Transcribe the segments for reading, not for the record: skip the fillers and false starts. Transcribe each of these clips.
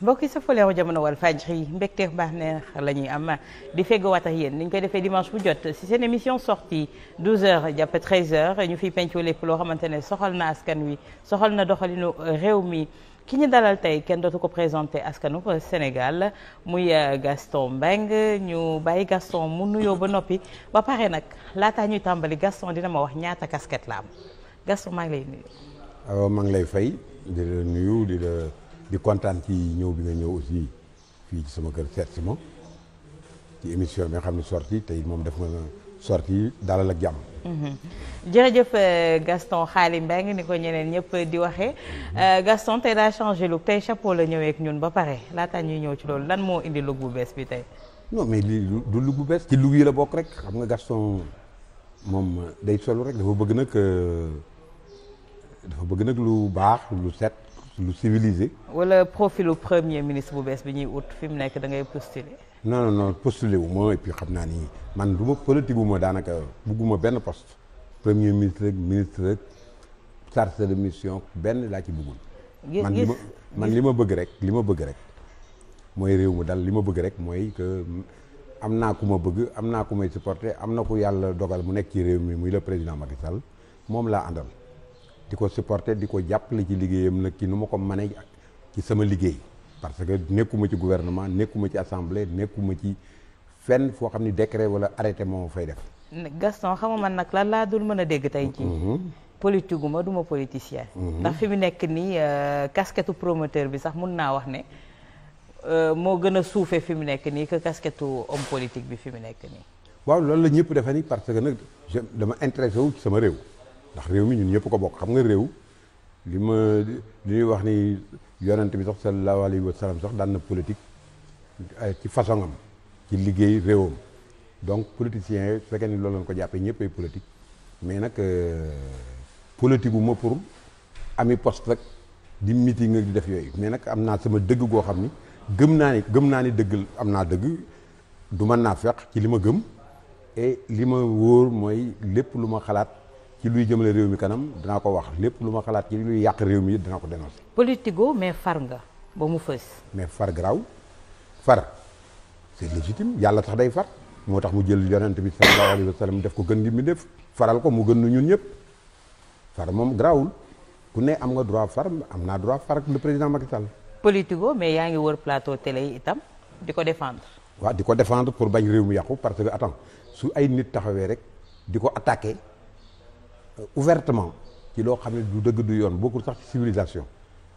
mbokk yi sa foleeru jamono Walfadjri mbégteef baax neex la ñuy am di feggowaat ak yéen ni ñu koy defee dimanche bu jot si seen émission sortie 12h jàpp 13h ñu fiy pencoo lépp loo xamante ne soxal na askan wi soxal na doxalinu réew mi ki ñu dalal tey kenn dootu ko présenté askanu Sénégal muy Gaston Mbengue ñu bàyyi Gaston mu nuyoo ba noppi ba pare nag laataa ñuy tàmbali Gaston dina ma wax ñaata casquette la am Gaston maa ngi lay nuyu. waaw maa ngi lay fay di la nuyu di kontaan ci ñëw bi nga ñëw aussi fii ci sama kër seet si ma ci émission bi nga xam ne sortie tey moom def nga sortie dalal ak jàmm. jërëjëf Gaston Xaali Mbengue ni ko ñeneen ñëpp di waxee Gaston tey daa changé look tey chapeau la ñëwee ak ñun ba pare laataa ñuy ñëw ci loolu lan moo indi look bu bees bi tey. non mais lii du look bu bees ci look yi la bokk rek xam nga Gaston moom day solu rek dafa bëgg nag lu baax lu set. lu civilisé. wala profilu premier ministre bu bees bi ñuy ut fi mu nekk da ngay postuler. non postuler wu ma et puis xam naa ni man du ma politique wu ma daanaka bugguma benn poste premier ministre rek ministre rek chargé de mission benn laa ci buggul. man li ma bëgg rek mooy réew mi dal li ma bëgg rek mooy que am naa ku ma bëgg am naa ku may supporter am na ku yàlla dogal mu nekk ci réew mi muy le président Macky Sall moom laa àndal. di ko supporter di ko jàppale ci liggéeyam nag ci nu ma ko mënee ci sama liggéey parce que nekkuma ci gouvernement nekkuma ci assemblée nekkuma ci fenn foo xam ni décret wala arrêté moo fay def. Gaston xam nga man nag lan laa dul mën a dégg tey jii. politique gu ma du ma politicien. ndax fi mu nekk nii casquette promoteur bi sax mun naa wax ne moo gën a suufee fi mu nekk nii que casquette homme politique bi fi mu nekk nii. waaw loolu la ñëpp defe ni parce que nag dama intéressé wu ci sama réew. ndax réew mi ñun ñëpp ko bokk xam nga réew li ñuy wax ni yonent bi sax sallallahu alayhi wa sallam sax daan na politique ci façon am ci liggéey réewam donc politiciens yi fekkee ni loolu lañ ko jàppee ñëpp ay politique mais nag politique wu ma pour ami poste rek di meeting ak di def yooyu mais nag am naa sama dëgg goo xam ni gëm naa ni dëgg am naa dëgg du mën naa feq ci li ma gëm et li ma wóor mooy lépp lu ma xalaat ci luy jëmale réew mi kanam dinaa ko wax lépp lu ma xalaat ci luy yàq réew mi dinaa ko dénoncer. politico mais far nga ba mu fës. mais far garaaw far c'est légitime yàlla tax day far moo tax mu jël yonent bi sallallahu alayhi wa sallam def ko gën di mi def faral ko mu gën nu ñun ñëpp far moom garaawul ku ne am nga droit far am naa droit far ak le président Macky Sall. politico mais yaa ngi wër plateau télé yi itam di ko défendre. waaw di ko défendre pour bañ réew mi yàqu parce que attends su ay nit taxawee rek di ko attaquer. ouvertement ci loo xam ne du dëgg du yoon bokkul sax ci civilisation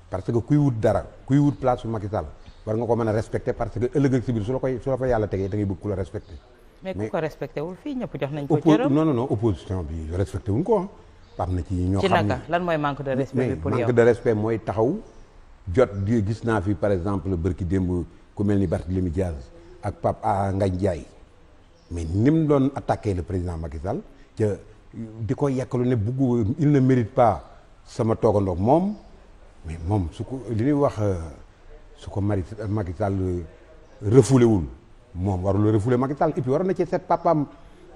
parce que kuy wut dara kuy wut place su Macky Sall war nga ko mën a respecter parce que ëllëg ak si biir su la fa yàlla tegee da ngay bëgg ku la respecter. mais ku ko respecté wul fii ñëpp jox nañ ko cëram. non opposition bi respecté wuñ ko am na ci ñoo xam ne ci naka lan mooy manque de respect bi pour yow manque de respect mooy taxaw jot di gis naa fi par exemple bërki démb ku mel ni Barthélémy Diaz ak Pape Ngagne Ndiaye mais ni mu doon attaqué le président Macky Sall di ko yàkkalu ne bugg il ne mérite pas sama toogandoog moom mais moom su ko li ñuy wax su ko Macky Sall refoulé wul moom warul refoulé Macky Sall et puis waroon na ci seet papaam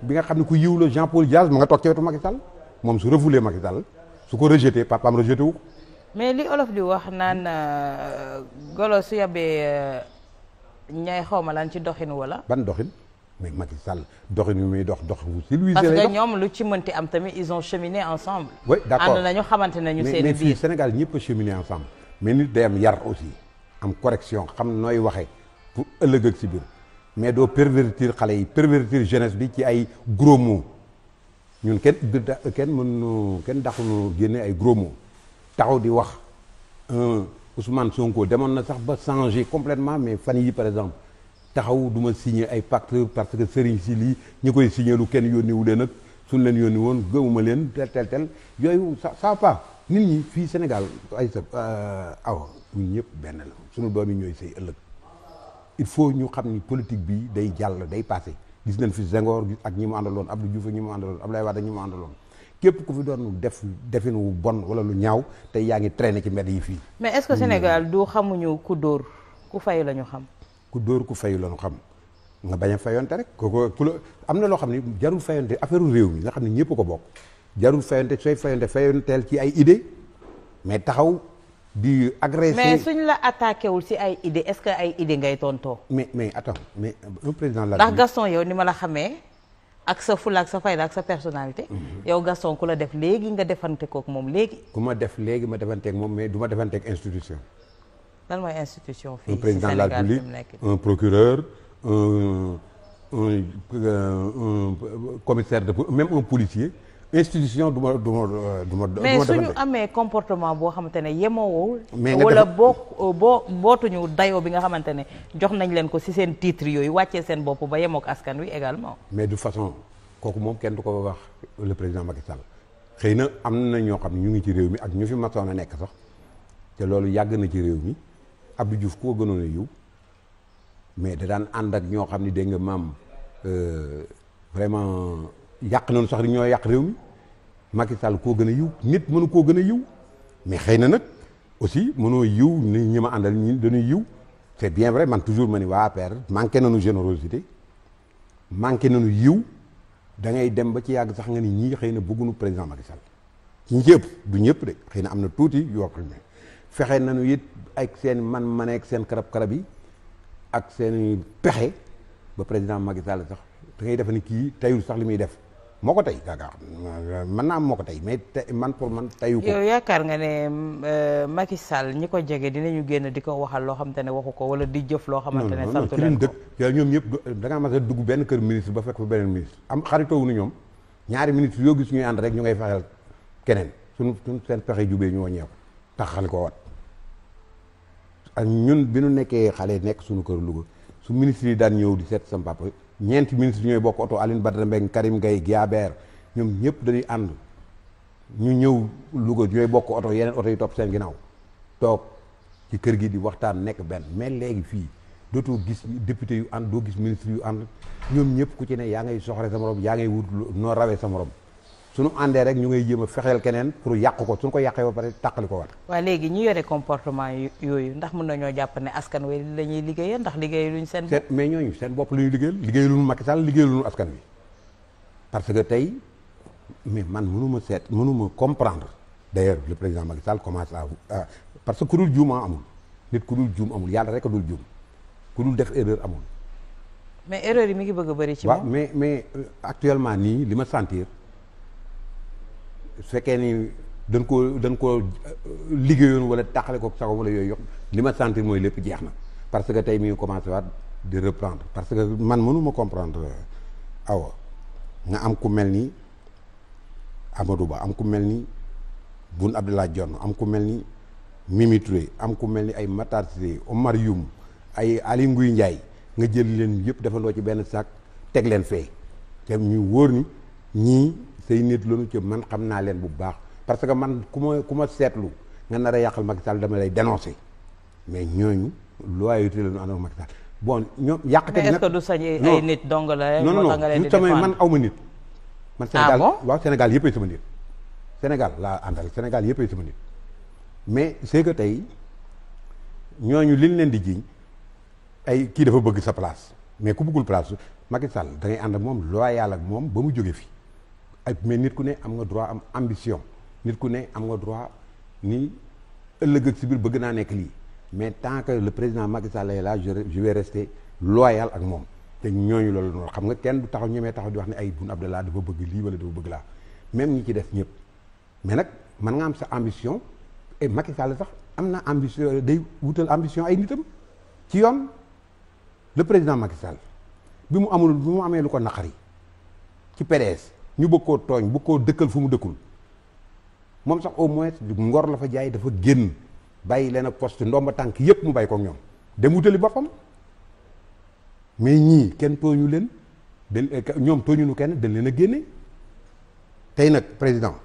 bi nga xam ne ku yiw la Jean Paul Diaz ma nga toog ci wetu Macky Sall moom su refoulé Macky Sall su ko rejeté papaam rejeté wu ko. mais li olof di wax naan golo su yabee ñay xawma lan ci doxin wala. ban doxin. mais Macky Sall doxin yu muy dox bu civilisé parce que ñoom lu ci mënti am tamit ils ont cheminé ensemble. oui d'accord ànd nañu xamante nañu seen mais biir fii Sénégal ñëpp a cheminé ensemble. mais nit day am yar aussi am correction xam nooy waxee pour ëllëg ak si biir mais doo pervertir xale yi pervertir jeunesse bi ci ay gros mots ñun kenn daxuñu génne ay gros mots taxaw di wax Ousmane Sonko demoon na sax ba changer complètement mais fan yi par exemple. taxaw du ma signé ay pacte parce que sëriñ si lii ñi koy signé lu kenn yónni wu leen nag suñ leen yónni woon gëmuma leen tel yooyu ça va pas nit ñi fii Sénégal ay sa ñun ñëpp benn la suñu doom yi ñooy sëy ëllëg il faut ñu xam ni politique bi day jàll day passé gis nañ fi Senghor ak ñi mu àndaloon Abdou Diouf ak ñi mu àndaloon Abdoulaye Wade ak ñi mu àndaloon képp ku fi doon defin wu bon wala lu ñaaw tey yaa ngi traîner ci mbedd yi fii. mais est-ce que Sénégal du xamuñu ku dóor ku fay la ñu xam. ku dóor ku fayu la ñu xam nga bañ a fayonte rek ku la am na loo xam ne jarul fayonte affaire réew mi nga xam ne ñëpp ko bokk jarul fayonte sooy fayonteel ci ay idée mais taxaw di agressé. mais suñ la attaqué wul si ay idée est-ce que ay idée ngay tontoo. mais attends mais un président la. ndax Gaston yow ni ma la xamee ak sa fula ak sa fayda ak sa personnalité. yow Gaston ku la def léegi nga defante kook moom léegi. ku ma def léegi ma defanteeg moom mais du ma defanteeg institution. lan mooy institution fii un président ci de la Sénégal République un procureur un commissaire de même un policier institution du ma. mais suñu amee comportement boo xamante ne yemoowul. mais wala bootuñu dayoo bi nga xamante ne jox nañ leen ko ci seen titre yooyu wàccee seen bopp ba yemook askan wi également. mais de façon kooku moom kenn du ko wax le président Macky Sall xëy na am na ñoo xam ne ñu ngi ci réew mi ak ñu fi masoon a nekk sax te loolu yàgg na ci réew mi Abdou Diouf koo gënoon a yiw mais da daan ànd ak ñoo xam ne dégg nga maam vraiment yàq nañu sax ñoo yàq réew mi Macky Sall koo gën a yiw nit mënu koo gën a yiw mais xëy na nag aussi mënoo yiw ni ñi ma àndal ñi dañuy yiw c'est bien vrai man toujours ma ni waa APR manqué nañu générosité manqué nañu yiw da ngay dem ba ci yàgg sax nga ni ñii xëy na bëgguñu président Macky Sall ñi ci ëpp du ñëpp de xëy na am na tuuti yoo xam ne fexe nañu it ak seen man ak seen karab yi ak seen pexe ba président Macky Sall sax da ngay defe ni kii tayul sax li muy def moo ko tey yaakaar mën naa am moo ko tey mais man pour man teyu ko. yow yaakaar nga ne Macky Sall ñi ko jege dinañu génn di ko waxal loo xamante ne waxu ko wala di jëf loo xamante ne santu leen ko ñoom ñëpp da ngaa mas a dugg benn kër ministre ba fekk fa beneen ministre am xaritoowu nu ñoom ñaari ministre yoo gis ñuy ànd rek ñu ngay fexeel keneen suñu seen pexe jubee ñu wàññeeku taxal ko wat ak ñun bi nu nekkee xale nekk suñu kër Louga su ministre yi daan ñëw di seet sama papa ñeenti ministre ñooy bokk oto Aline Badara Mbengue Karim Gueye Guiabert ñoom ñëpp dañuy ànd ñu ñëw Louga ñooy bokk oto yeneen oto yi topp seen ginnaaw toog ci kër gi di waxtaan nekk benn mais léegi fii dootoo gis député yu ànd doo gis ministre yu ànd ñoom ñëpp ku ci ne yaa ngay soxore sa morom yaa ngay wut noo rawee sa morom suñu àndee rek ñu ngay jéem a fexeel keneen pour yàq ko suñu ko yàqee ba pare tàqali ko war. waaw léegi ñi yore comportement yooyu ndax mën nañoo jàpp ne askan wi la ñuy liggéeyal ndax liggéey luñ seen bopp. mais ñooñu seen bopp la ñuy liggéey luñu Macky Sall liggéey luñu askan wi parce que tey mais man mënuma comprendre d'ailleurs le président Macky Sall commence à parce que ku dul juum amul nit ku dul juum amul yàlla rek a dul juum ku dul def erreur amul. mais erreur yi mi ngi bëgg a bëri ci moom. moom waaw mais actuellement nii li ma sentir. su fekkee ni dañ koo liggéeyoon wala taxale ko sago wala yooyu yokk li ma sentir mooy lépp jeex na parce que tey mi ngi commencé waat di reprendre parce que man mënuma comprendre awa nga am ku mel ni Amadou Ba am ku mel ni Boun Abdallah Dionne am ku mel ni Mimi Touré am ku mel ni ay Matar Cissé Omar Youm ay Aly Ngouille Ndiaye nga jël leen yëpp defandoo ci benn sac teg leen fee te ñu wóor ni ñii say nit loolu ci man xam naa leen bu baax parce que man ku ma seetlu nga nar a yàqal Macky Sall dama lay dénoncer mais ñooñu loyauté la ñu àndoon Macky Sall bon ñoom yàqkat mais est-ce que du sañ ay nit dong la moo tax nga leen di défendre man aw ma nit man Sénégal bon waaw Sénégal yëppay sama nit Sénégal laa àndal Sénégal yëppay sama nit mais c'est que tey ñooñu liñ leen di jiiñ ay kii dafa bëgg sa place mais ku bëggul place Macky Sall da ngay ànd ak moom loyal ak moom ba mu jóge fi ak mais nit ku ne am nga droit am ambition nit ku ne am nga droit ni ëllëg ak si biir bëgg naa nekk lii mais tant que le président Macky Sall est là je vais rester loyal ak moom te ñooñu loolu noonu xam nga kenn du taxaw ñemee taxaw di wax ne ay Boun Abdallah dafa bëgg lii wala dafa bëgg laa même ñi ci def ñëpp mais nag man nga am sa ambition et Macky Sall sax am na ambition day wutal ambition ay nitam ci yoon le président Macky Sall bi mu amee lu ko naqari ci PDS ñu bëgg koo tooñ bëgg koo dëkkal fu mu dëkkul moom sax au moins ngor la fa jaay dafa génn bàyyi leen ak poste ndomba tànk yépp mu bàyyi ko ak ñoom dem wutali boppam mais ñii kenn tooñu leen ñoom tooñunu kenn dañ leen a génne tey nag président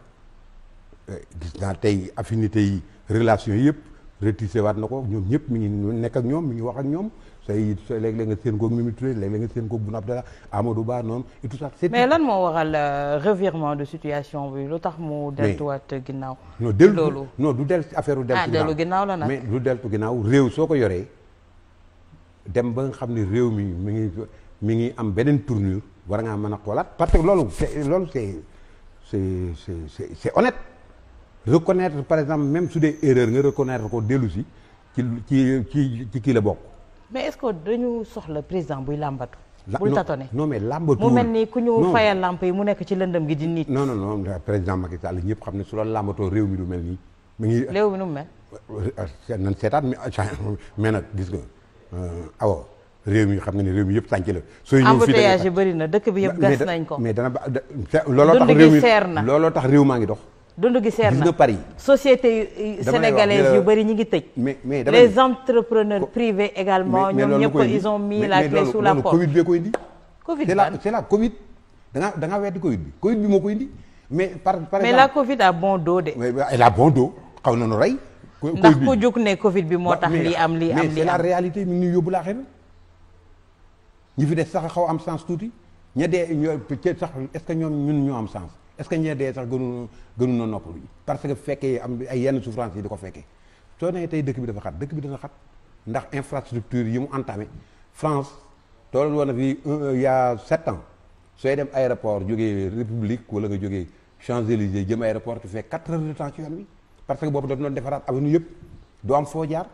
gis naa tey affinité yi relation yi yëpp retissé waat na ko ñoom ñëpp mi ngi nekk ak ñoom mi ngi wax ak ñoom say léeg-léeg nga seen koog Mimi Touré léeg-léeg nga seen koog Boun Abdallah Amadou Ba noonu et tout ça. mais lan moo waral revirement de situation bi lu tax mu deltuwaat ginnaaw. non du dellu ci affaire deltu ginnaaw la nag mais lu deltu ginnaaw réew soo ko yoree dem ba nga xam ne réew mi ngi am beneen tournure war ngaa mën a xoolaat parce que loolu c'est honnête reconnaître par exemple même su dee erreur nga reconnaître ko dellu si ci kii la bokk. mais est-ce que dañu soxla président buy làmbatu. bul tatone non mais làmbatu mu mel ni ku ñu fayal lamp yi mu nekk ci lëndëm gi di nit. non président Macky Sall ñëpp xam ne su la làmbatoo réew mi du mel nii. mi ngi réew mi nu mu mel. nan seetaat mais nag gis nga awa réew mi xam nga ne réew mi yëpp sànc la. sooy ñëw fii embouteillage yi bëri na dëkk bi yëpp gas nañ ko. mais dana ba looloo tax réew mi looloo tax réew maa ngi dox. dund gi seer na gis nga Paris. société sénégalaise yu bëri ñi ngi tëj. mais les entrepreneurs privés également ñoom ñëpp ils ont mis la clé sous la porte. Covid bee ko indi. Covid c'est la Covid da nga weddi Covid bi Covid bi moo ko indi mais par exemple. mais la Covid a bon dos de. elle a bon dos xaw na nu rey. ndax ku jóg ne Covid bi moo tax lii am lii am mais c'est la réalité mi ngi ñuy yóbbu laa xel ñi fi des sax xaw am sens tuuti ña dee ñoo sax est-ce que ñoom ñun ñoo am sens est-ce que ña dee sax gënu na noppalu parce que fekkee am ay yenn souffrance yi di ko fekkee soo nee tey dëkk bi dafa xat dëkk bi dana xat ndax infrastructure yi mu entamé France tool woon na fi il y a 7 ans sooy dem aéroport jógee République wala nga jógee Champs-Élysées jëm aéroport tu fais 4 heures de temps ci yoon wi parce que boobu dafa doon defaraat avenue yëpp doo am foo jaar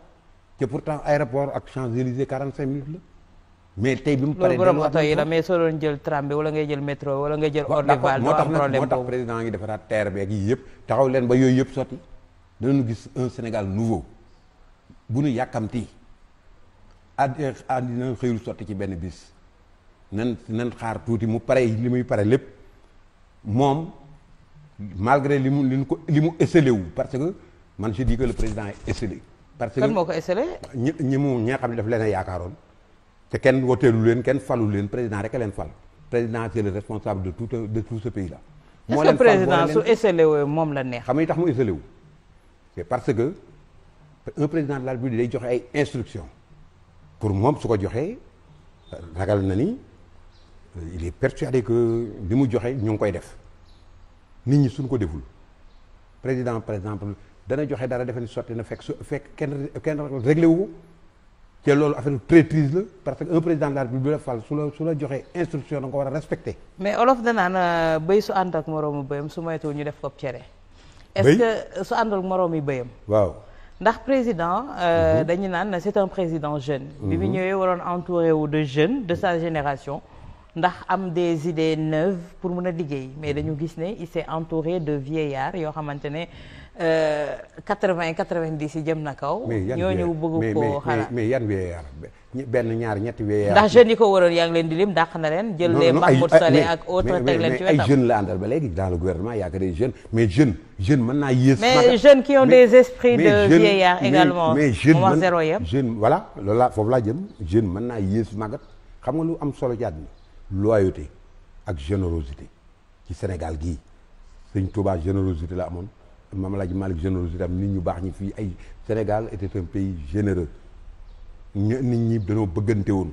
te pourtant aéroport ak Champs-Élysées 45 minutes la mais tey bi mu paree. loolu borom oto yi la mais soo doon jël tram bi wala ngay jël métro wala ngay jël. Ordeval moo tax président ngi defaraat terre beeg yi yëpp taxaw leen ba yooyu yëpp sotti danañu gis un Sénégal nouveau bu nu yàkkamti àddina xëyul sotti ci benn bis nan xaar tuuti mu pare li muy pare lépp moom malgré li mu esselé wu parce que man je dis que le président est esselé. parce que kan moo ko esselé. ñi nga xam ne daf leen a yaakaaroon. te kenn woteelu leen kenn falu leen président rek a leen fal président c'est le responsable de tout ce pays là. moo leen fal président su esselé wu moom la neex. xam nga tax mu esselé wu c'est parce que un président de la République day joxe ay instructions pour moom su ko joxee ragal na ni il est persuadé que li mu joxe ñu ngi koy def nit ñi suñ ko deful président par exemple dana joxe dara defe ni sotti na fekk kenn réglé wu ko. te loolu affaire traîtrise la parce que un président de la République la fal su la joxee instruction da nga ko war a respecter. mais olof danaan béy su ànd ak moroomu béyam su moytuwul ñu def ko cere. est-ce que su àndal moroomi béyam. waaw ndax président. dañu naan c'est un président jeune. bi mu ñëwee waroon entouré wu de jeunes de sa génération. ndax am des idées neuves pour mën a liggéey mais dañu gis ne il s'est entouré de vieillards yoo xamante ne 80 90 yi jëm na kaw. ñooñu bëgg koo xalaat mais yan vieillards benn ñaar ñetti vieillards. ndax jeunes yi ko waroon yaa ngi leen di lim dàq na leen. jël les Mahmoud Saleh ak autres teg leen ci wetam. ay jeunes la àndal ba léegi dans le gouvernement y a que des jeunes mais jeunes mën naa yées. mais jeunes qui ont des esprits de vieillards également. mais jeunes wax zéro yëpp. jeune voilà loolu laa foofu laa jëm jeune mën naa yées màggat xam nga lu am solo ci àddina loyauté ak générosité ci Sénégal gii Sëñ Touba générosité la amoon Mame El Hadji Malick générosité am nit ñu baax ñi fii ay Sénégal était un pays généreux nit ñi dañoo bëggante woon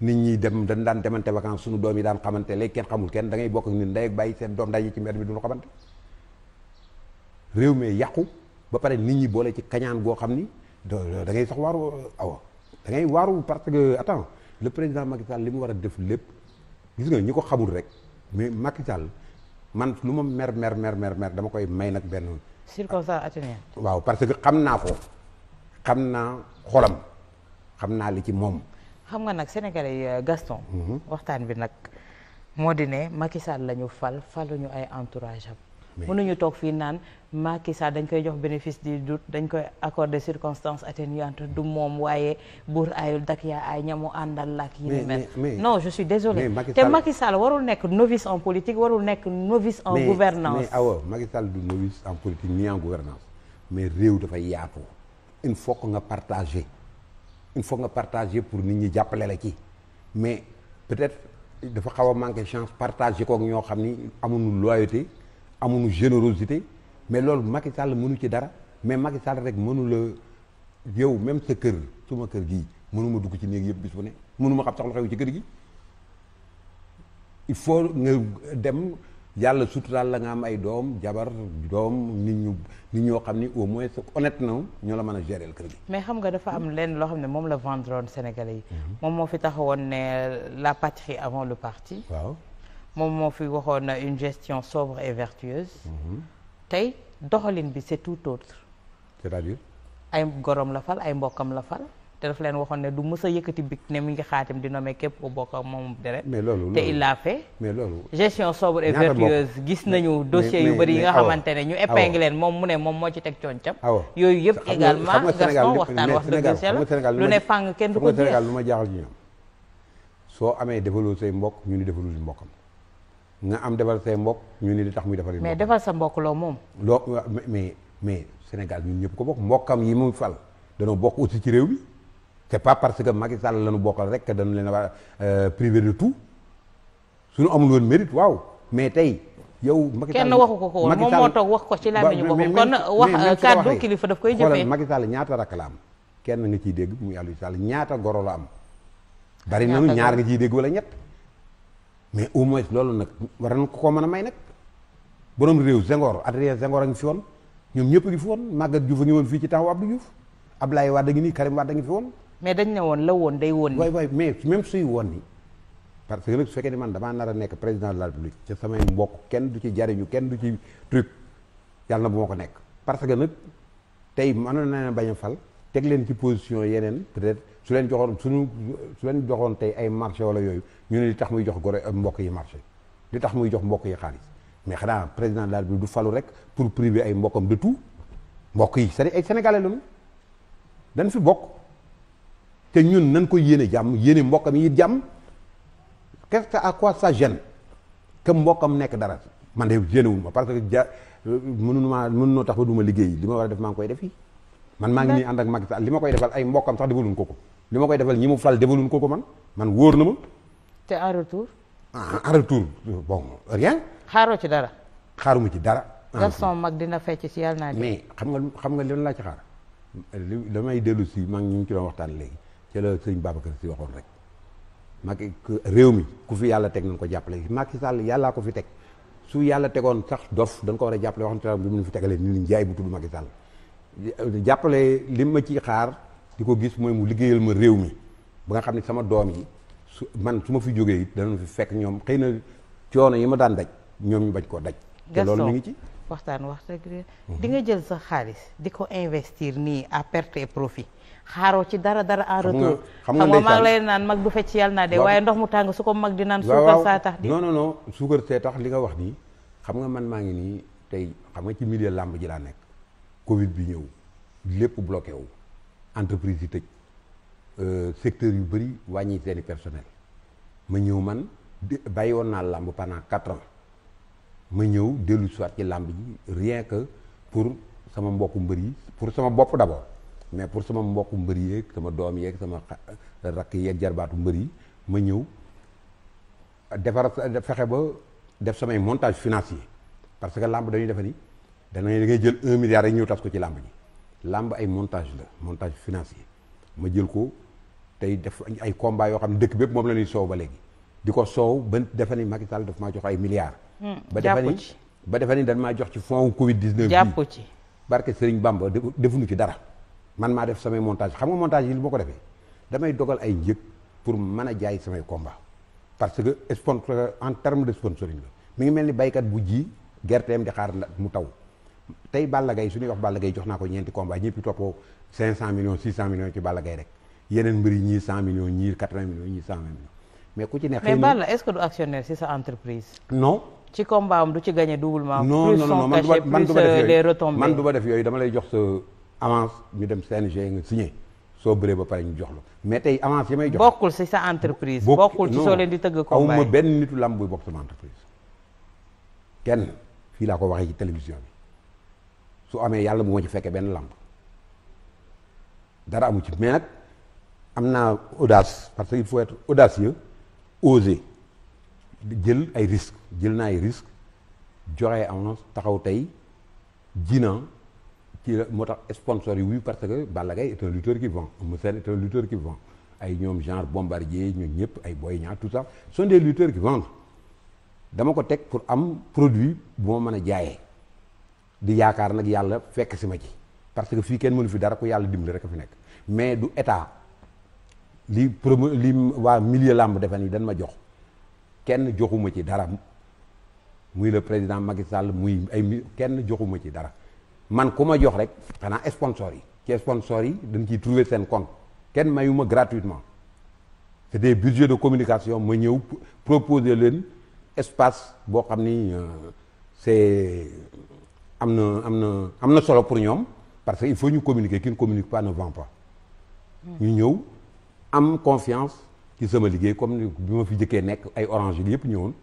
nit ñi dañ daan demante vacances suñu doom yi daan xamante léegi kenn xamul kenn da ngay bokk ak nit ndey ak bàyyi seen doom daje ci mbedd mi duñu xamante réew mi yàqu ba pare nit ñi boole ci kañaan goo xam ni da ngay sax waaru awa da ngay waaru parce que attends le président Macky Sall li mu war a def lépp gis nga ñi ko xamul rek mais Macky Sall man lu ma mer dama koy may nag benn. circonstance atténuante. waaw parce que xam naa ko xam naa xolam xam naa li ci moom. xam nga nag Sénégalais Gaston. waxtaan bi nag moo di ne Macky Sall la ñu faluñu ay entourage am. mënuñu toog fii naan Macky Sall dañ koy jox bénéfice du doute dañ koy accorder circonstance atténuante du moom waaye buur ayul dak yaa ay ñamu àndal lak yi ni mel non je suis désolé te Macky Sall warul nekk novice en politique warul nekk novice en gouvernance mais awa Macky Sall du novice en politique ni en gouvernance mais réew dafay yaatu il faut que nga partager pour nit ñi jàppale la ci mais peut-être dafa xaw a manquer chance partager kook ñoo xam ni amuñu loyauté amuñu générosité mais loolu Macky Sall mënu ci dara mais Macky Sall rek mënu la yow même sa kër suma kër gii mënuma dugg ci néeg yëpp bis bu ne mënuma xam sax lu xew ci kër gi il faut nga dem yàlla suturaal la nga am ay doom jabar doom nit ñoo xam ni au moins honnête na ñoo la mën a gérer kër gi. mais xam nga dafa am lenn loo xam ne moom la vendroon Sénégalais yi. moom moo fi taxawoon ne la patrie avant le parti. waaw. moom moo fi waxoon une gestion sobre et vertueuse. tey doxalin bi c'est tout autre. c'est-à-dire. ay gorom la fal ay mbokkam la fal te daf leen waxoon ne du mës a yëkkati big ne mi ngi xaatim di nommer képp ku bokk ak moom deret. mais loolu te il l'a fait. mais loolu. gestion sobre et vertueuse gis nañu dossier yu bëri yi nga xamante ne ñu épingle leen moom mu ne moom moo ci teg cooncam. yooyu yëpp également Gaston waxtaan wax dëgg Sénégal lu ne fàng kenn du ko jeex. Sénégal lu ma jaaxal ci ñoom soo amee defaloo say mbokk ñu ni defalul mbokkam nga am defal say mbokk ñu ni li tax muy defal mais defal sa mbokk loo moom. loo mais Sénégal ñun ñëpp ko bokk mbokkam yi mu fal danoo bokk aussi ci réew mi c'est pas parce que Macky Sall lañu bokkal rek que dañu leen a privé de tout suñu amul woon mérite waaw mais tey yow. Macky Sall kenn waxu ko woon moom moo toog wax ko ci làmmiñu boppam kon wax kàddu kilifa daf koy jëfee. xoolal Macky Sall ñaata rakk la am kenn nga ciy dégg muy Aliou Sall ñaata goro la am. bari nañu ñaar nga ciy dégg wala ñett mais au moins loolu nag war nañu ko mën a may nag borom réew Senghor Adrien Senghor a ngi fi woon ñoom ñëpp a ngi fi woon Maguette Diouf a ngi woon fii ci taxawu Abdou Diouf Abdoulaye Wade a ngi nii Karim Wade a ngi fi woon. mais dañ ne woon la woon day woon ni. waay mais même suy woon ni parce que nag su fekkee ni man damaa nar a nekk président de la République ca samay mbokk kenn du ci jariñu kenn du ci truc yàlla na bu ma ko nekk. parce que nag tey mënoon na leen bañ a fal teg leen ci position yeneen peut-être su leen joxoon tey ay marché wala yooyu ñu ne li tax muy jox gore mbokk yi marché li tax muy jox mbokk yi xaalis mais xanaa président de la République du falu rek pour priver ay mbokkam de tout mbokk yi c'est ay sénégalais lañu dañ fi bokk te ñun nañ ko yéene jàmm yéene mbokkam yi jàmm qu'est-ce que à quoi ça gêne que mbokkam nekk dara man de yéenewul ma parce que mënunoo tax ba du ma liggéey li ma war a def maa ngi koy def fii man maa ngi nii ànd ak Macky Sall li ma koy defal ay mbokkam sax defaluñ ko li ma koy defal ñi mu fal defaluñ ko man wóor na ma. te en retour. en retour bon rien. xaaroo ci dara. xaaruma ci dara. Gaston mag dina fecc ci yàlla naa. mais xam nga lan laa ci xaar damay dellu si maa ngi ñu ci doon waxtaan léegi ci la sëñ Babacar si waxoon rek Macky réew mi ku fi yàlla teg nañ ko jàppale Macky Sall yàllaa ko fi teg su yàlla tegoon sax dof dañ ko war a jàppale waxante bi mu fi tegalee ni ñu jaay bu tudd Macky Sall jàppale li ma ci xaar di ko gis mooy mu liggéeyal ma réew mi ba nga xam ne sama doom yi su ma fi jógee it danañ fi fekk ñoom xëy na coono yi ma daan daj ñoom ñu bañ koo daj. te loolu mi ngi ci. waxtaan wax dëgg di nga jël sa xaalis di ko investir nii à perte et profit xaaroo ci dara en retour. xam nga maa ngi lay naan mag du fecc yàlla naa de waaye ndox mu tàng su ko mag di naan. suukar saa tax di non suukar see tax li nga wax nii xam nga man maa ngi nii tey xam nga ci milieu làmb ji laa nekk. Covid bi ñëw lépp bloqué wu entreprise yi tëj secteur yu bëri wàññi seeni personnel ma ñëw man bàyyi woon naa làmb pendant 4 ans ma ñëw dellu soit ci làmb ji rien que pour sama mbokku mbër yi pour sama bopp d'abord mais pour sama mbokku mbër yeeg sama doom yeeg sama rakk yeeg jarbaatu mbër yi ma ñëw fexe ba def samay montage financier parce que làmb dañuy defe ni da ngay jël 1 milliard rek ñëw tas ko ci làmb ji làmb ay montage financier ma jël ko tey def ay combat yoo xam ne dëkk bépp moom la ñuy soow ba léegi di ko soow ba defe ni Macky Sall daf maa jox ay milliards. ba defe ni dañ maa jox ci fond Covid 19 jàpp ci barke Serigne Bamba defuñu ci dara man maa def samay montage xam nga montage yi li ma ko defee damay dogal ay njëg pour mën a jaay samay combat parce que sponsor en terme de sponsoring la mi ngi mel ni baykat bu ji gerteem di xaar mu taw tey Balla Gaye su ñuy wax Balla Gaye jox naa ko ñeenti combat ñëpp toppoo 500 millions 600 millions ci Balla Gaye rek yeneen mbir yi ñii 100 millions ñii 80 millions ñii 120 millions mais ku ci ne. mais Balla est-ce que du actionnaire ci sa entreprise. non. ci combat am du ci gagné doublement. non man du ma def les retombées man du ma def yooyu dama lay jox sa avance ñu dem CNG nga signé soo bëree ba pare ñu jox la mais tey avance yi may jox. bokkul ci sa entreprise. bokkul ci soo leen di tëgg combat awuma benn nitu lamb buy bokk sama entreprise kenn fii laa ko waxee ci télévision bi. su amee yàlla bu ma ci fekkee benn lamb dara amu ci mais nag am naa audace parce que il faut être audacieux oser jël ay risques jël naa ay risques joxe avance taxaw tey jina ci la moo tax sponsor yi oui parce que Balla Gaye est un lutteur qui vend Eumeu Sène est un lutteur qui vend ay ñoom genre Bombardier ñoom ñëpp ay Boy Niang tout ça sont des lutteurs qui vendent dama ko teg pour am produit bu ma mën a jaayee di yaakaar nag yàlla fekk si ma ci parce que fii kenn mënu fi dara ku yàlla dimbali rek a fi nekk mais du état li waa milieu làmb defe ni dañ ma jox kenn joxuma ci dara muy le président Macky Sall muy kenn joxuma ci dara man ku ma jox rek xanaa sponsor yi ci sponsor yi dañ ciy trouver seen compte kenn mayuma gratuitement c'est des budgets de communication ma ñëw proposer leen espace boo xam ni c'est am na solo pour ñoom parce que il faut ñu communiquer qui ne communique pas ne vend pas ñu ñëw am confiance ci sama liggéey comme bi ma fi jëkkee nekk ay orange yi yëpp ñëwoon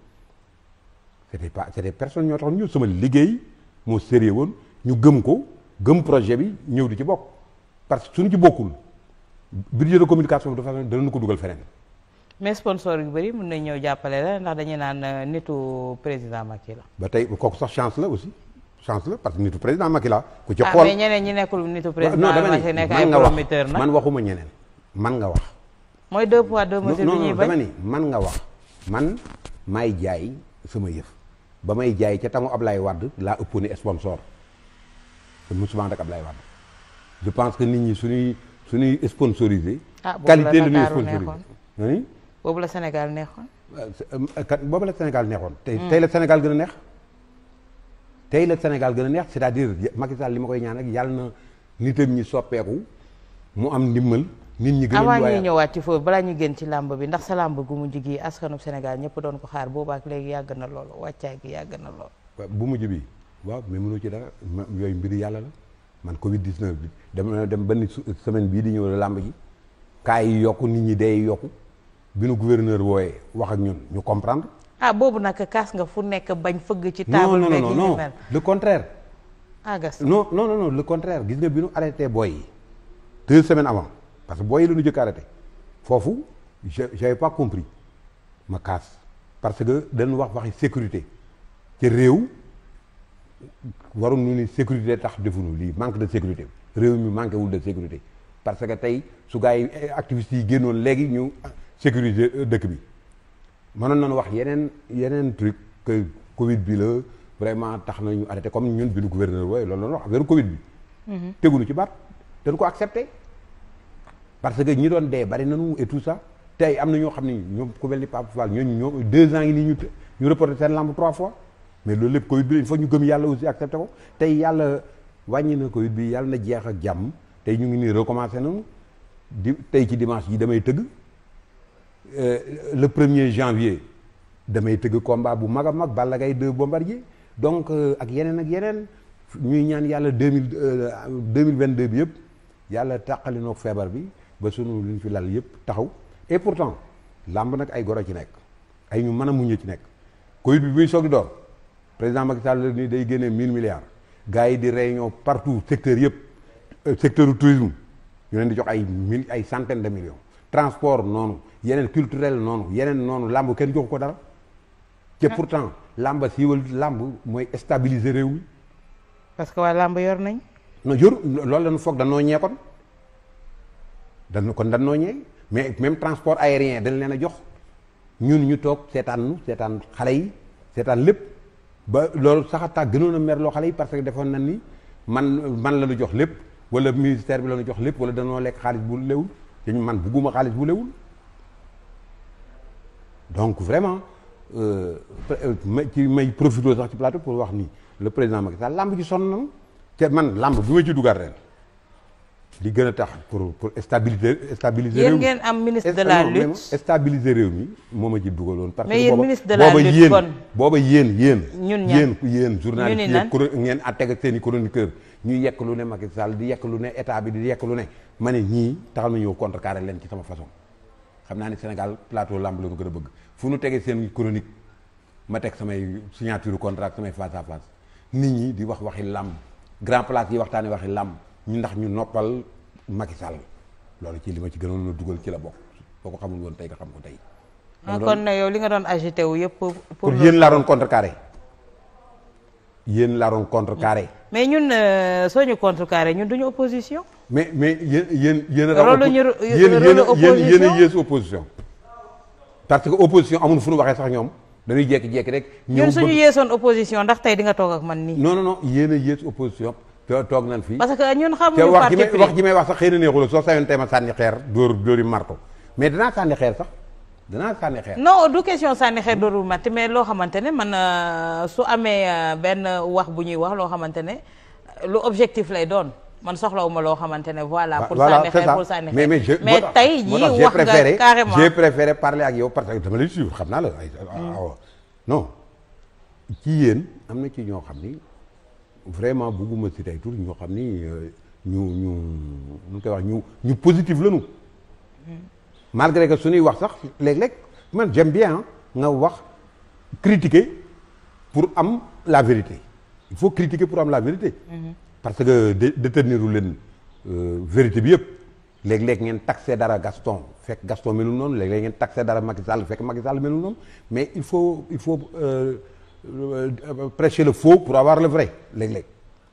c'était personne ñoo tax ñu sama liggéey moo sérieux woon ñu gëm ko gëm projet bi ñëw di ci bokk parce que suñu ci bokkul budget de communication bi dafa danañu ko dugal feneen. mais sponsor yu bëri mën nañ ñëw jàppale la ndax dañuy naan nitu président Macky la. ba tey kooku sax chance la aussi chance la parce que nitu président Macky la ku ci xool mais ñeneen ñi nekkul nitu président Macky nekk ay prometteur nag man waxuma ñeneen man nga wax. mooy 2 poids 2 mesures bi ñuy bañ dama ni man nga wax man maay jaay sama yëf ba may jaay ca tamu Ablaye Wade laa ëppoon ni sponsor te musuma ak Ablaye Wade je pense que nit ñi suñuy sponsorisé. qualité la ñuy sponsorisé. boobu la Sénégal neexoon. boobu la Sénégal neexoon. tey la Sénégal gën a neex. tey la Sénégal gën a neex c'est-à-dire Macky Sall li ma koy ñaan rek yàlla na nitam ñi soppeeku mu am ndimbal. nit ñi gën a avant ñuy ñëwaat ci foofu balaa ñu génn ci làmb bi ndax sa làmb gu mujj gi askanu Sénégal ñëpp doon ko xaar boobaak léegi yàgg na lool wàccaay gi yàgg na lool. bu mujj bi waaw mais mënoo ci dara yooyu mbiri yàlla la man Covid 19 bi dama dem benn semaine bii di ñëw la làmb ji cas yi yokku nit ñi day yokku bi nu gouverneur wooyee wax ak ñun ñu comprendre. boobu nag kaas nga fu nekk bañ fëgg ci table. non le contraire. Gaston non le contraire gis nga bi nu arrêté booy yi 2 semaines avant. parce que booy yi la ñu jëkk arrêté foofu j'avais pas compris ma casse parce que dañu waxi sécurité ci réew warum ñu ni sécurité tax defuñu lii manque de sécurité réew mi manqué wul de sécurité parce que tey su gars yi activistes yi génnoon léegi ñu sécuriser dëkk bi mënoon nañu wax yeneen truc que Covid bi la vraiment tax na ñu arrêté comme ñun bi nu gouverneur wooye loolu la wax affaire Covid bi teguñu ci baat dañ ko accepté parce que ñi doon dee bari nañu et tout ça tey am na ñoo xam ni ñoom ku mel ni Pape Fall ñoo 2 ans yi nii ñu reporté seen lamb 3 fois mais loolu lépp Covid bi il faut ñu gëm yàlla aussi accepté ko tey yàlla wàññi na Covid bi yàlla na jeex ak jàmm tey ñu ngi nii recommencé nañu tey ci dimanche yi damay tëgg le 1er janvier damay tëgg combat bu mag a mag Balla Gaye 2 Bombardier donc ak yeneen ñuy ñaan yàlla 2022 bi yëpp yàlla tàqali noog feebar bi ba sunu lu ñu fi lal yëpp taxaw et pourtant làmb nag ay goro ci nekk ay ñu mën a muñe ci nekk Covid bi buy soog di door président Macky Sall ni day génnee 1000 milliards gars yi di réunion partout secteur yëpp secteur du tourisme ñu leen di jox ay centaines de millions transport noonu yeneen culturel noonu yeneen noonu làmb kenn joxu ko dara te pourtant làmb siiwal làmb mooy stabiliser réew mi parce que waa làmb yor nañ non yor loolu lañu foog danoo ñee kon danoo ñee mais même transport aérien dañ leen a jox ñun ñu toog seetaan xale yi seetaan lépp ba loolu sax a tax gënoon a merloo xale yi parce que defoon na ni man la ñu jox lépp wala ministère bi la ñu jox lépp wala danoo lekk xaalis bu lewul te man bugguma xaalis bu lewul donc vraiment may profité sax ci plateau pour wax ni le président Macky Sall lamb ji sonn nañu te man lamb bi ma ci dugal ren li gën a tax pour stabiliser réew mi yéen ngeen am ministre de la lutte stabiliser réew mi moo ma ci dugaloon. parce mais que ministre de la lutte kon booba yéen ñun journaliste ngeen àtteeg ak seen i chroniqueur ñuy yekk lu ne Macky Sall di yekk lu ne état bi di yekk lu ne ma ne ñii taxal ma ñëw contrecarrer leen ci sama façon xam naa ni Sénégal plateau lamb la ñu gën a bëgg fu nu tegee seen chronique ma teg samay signature contrat samay face à face nit ñi di waxi lamb grand place yi waxtaanee waxi lamb ñu ndax ñu noppal Macky Sall loolu ci li ma ci gënoon a dugal ci la bokk boo ko xamul woon tey nga xam ko tey. kon yow li nga doon agité wu yëpp. pour yéen laa doon contrecarré mais ñun soo ñu contrecarré ñun duñu opposition. mais yéen yées opposition. parce que opposition amul fu nu waxee sax ñoom dañuy jékki-jékki rek. ñun suñu yéesoon opposition ndax tey di nga toog ak man nii. non yéen a yées opposition. toog nañ fii parce que ñun xamuñu parti pris te wax ji may wax sax xëy na neexul soo sayoon tey ma sànni xeer dóori marto mais danaa sànni xeer sax non du question sànni xeer dóorul matti mais loo xamante ne man su amee benn wax bu ñuy wax loo xamante ne lu objectif lay doon man soxlawuma loo xamante ne voilà. pour voilà sànni c'est xeer ça pour sànni xeer mais tey jii wax nga carrément j'ai préféré parler ak yow parce que dama lay suivre xam naa la ay non ci yéen am na ci ñoo xam ni vraiment bugguma si tey tur ñoo xam ni ñu koy wax ñu positif la ñu malgré que suñuy wax sax léeg-léeg man j'aime bien nga wax critiquer pour am la vérité il faut critiquer pour am la vérité parce que déterniru leen vérité bi yëpp léeg-léeg ngeen taxé dara Gaston fekk Gaston melul noonu léeg-léeg ngeen taxé dara Macky Sall fekk Macky Sall melul noonu mais il faut prêcher le faux pour avoir le vrai léeg-léeg.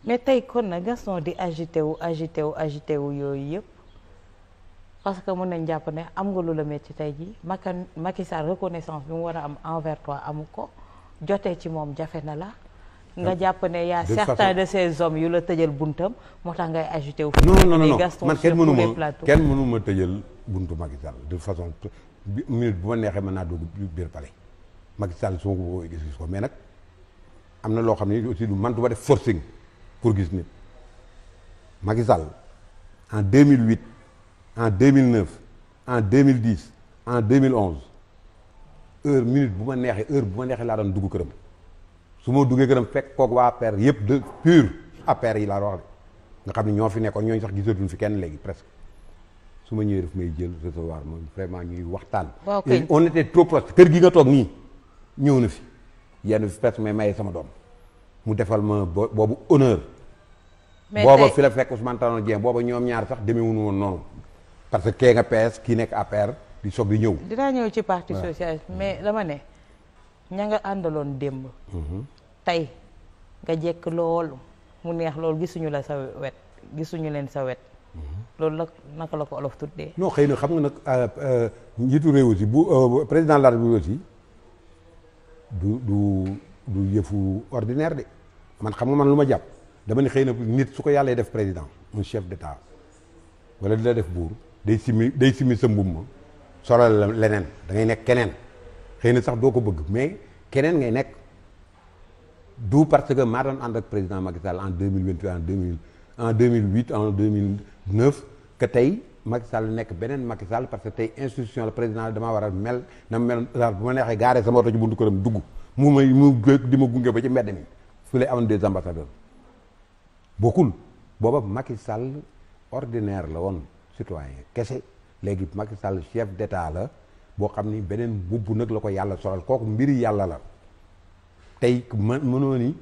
mais tey kon na Gaston di agité wu yooyu yëpp parce que mën nañ jàpp ne am nga lu la metti tey jii Macky Sall reconnaissance bi mu war a am envers toi amu ko jotee ci moom jafe na la. nga jàpp ne y a certains de ces hommes yu la tëjal buntam moo tax ngay agité wu. non man kenn mënuma tëjal buntu Macky Sall de façon minute bu ma neexee mën naa dugg biir palais Macky Sall su ma ko bëggee gis ko mais nag am na loo xam ne aussi du man du ma def forcing pour gis nit Macky Sall en 2008 en 2009 en 2010 en 2011 minute bu ma neexee laa doon dugg këram. su ma duggee gërëm fekk kook waa APR yëpp de pur APR yi laa wax de nga xam ne ñoo fi nekkoon ñooñu sax gisatuñ fi kenn léegi presque su ma ñëwee daf may jël recevoir moom vraiment ñuy waxtaan. et on était trop proche kër gi nga toog nii ñëw na fi yenn fi presque may maye sama doom mu defal ma boobu honneur. mais booba fi la fekk Ousmane Tanor Dieng booba ñoom ñaar sax demeewuñu woon noonu parce que kee nga PS kii nekk APR di soog di ñëw. dinaa ñëw ci parti socialiste mais dama ne ña nga àndaloon démb. tey nga jekk loolu mu neex loolu gisuñu la sa wet gisuñu leen sa wet loolu la naka la ko olof tuddee. non xëy na xam nga nag njiitu réew aussi bu président de la République aussi du yëfu ordinaire de man xam nga man lu ma jàpp dama ne xëy na nit su ko yàlla def président un chef d'état wala di la def buur day simi sa mbubb ma solal leneen da ngay nekk keneen xëy na sax doo ko bëgg mais keneen ngay nekk. du parce que maa doon ànd ak président Macky Sall en 2028 en 2008 en 2009 que tey Macky Sall nekk beneen Macky Sall parce que tey institution la président damaa war a mel na mel bu ma neexee gaaree sama oto ci buntu këram dugg mu di ma gunge ba ci mbedd mi su lay amoon des ambassadeurs bokkul booba Macky Sall ordinaire la woon citoyen kese léegi Macky Sall chef d'état la boo xam ni beneen mbubb nag la ko yàlla solal kooku mbiri yàlla la tey mënoo ni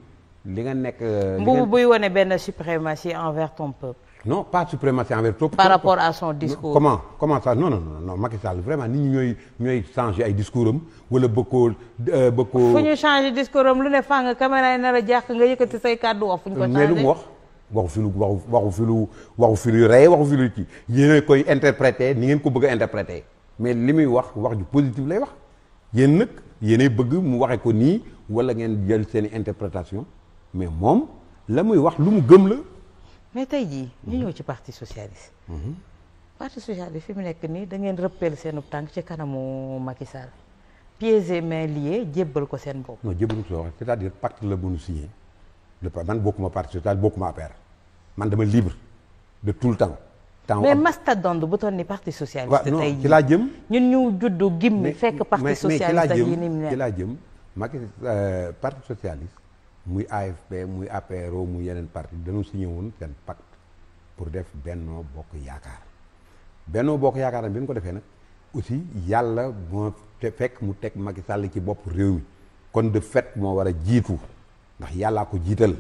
li nga nekk. mbubu buy wane benn suprématie envers ton peuple. non pas suprématie envers ton peuple. par rapport à son discours. comment ça non Macky Sall vraiment nit ñi ñooy changer ay discours am wala bëgg koo. fu ñu changer discours am lu ne fàng caméra yi nar a jàkk nga yëkkati say kàddu wax. fu ñu ko changer mais lu mu wax waxu fi lu rey waxu fi lu kii yéen a koy interpréter ni ngeen ko bëgg a interpréter mais li muy wax ju positif lay wax yéen nag yéenay bëgg mu waxe ko nii. wala ngeen jël seen i interprétation mais moom la muy wax lu mu gëm la. mais tey jii ñu ñëw ci parti socialiste. parti socialiste fi mu nekk nii da ngeen rëppeel seen tànk ci kanamu Macky Sall pieds et mains liés jébbal ko seen bopp. non jébbal ko soo wax c'est-à-dire pacte la bu ñu signé man bokkuma parti socialiste bokkuma APR man dama libre de tout le temps. mais mastodonte bu toll ni parti socialiste. non tey ci laa jëm. ñun ñu juddu gimmi fekk parti socialiste ak yi ni mu ne ci laa jëm. Macky parti socialiste muy AFP muy APRO muy yeneen parti dañu signé woon seen pacte pour def Benno Bokk Yaakaar Benno Bokk Yaakaar bi ñu ko defee nag aussi yàlla moo fekk mu teg Macky Sall ci bopp réew mi kon de fait moo war a jiitu ndax yàllaa ko jiital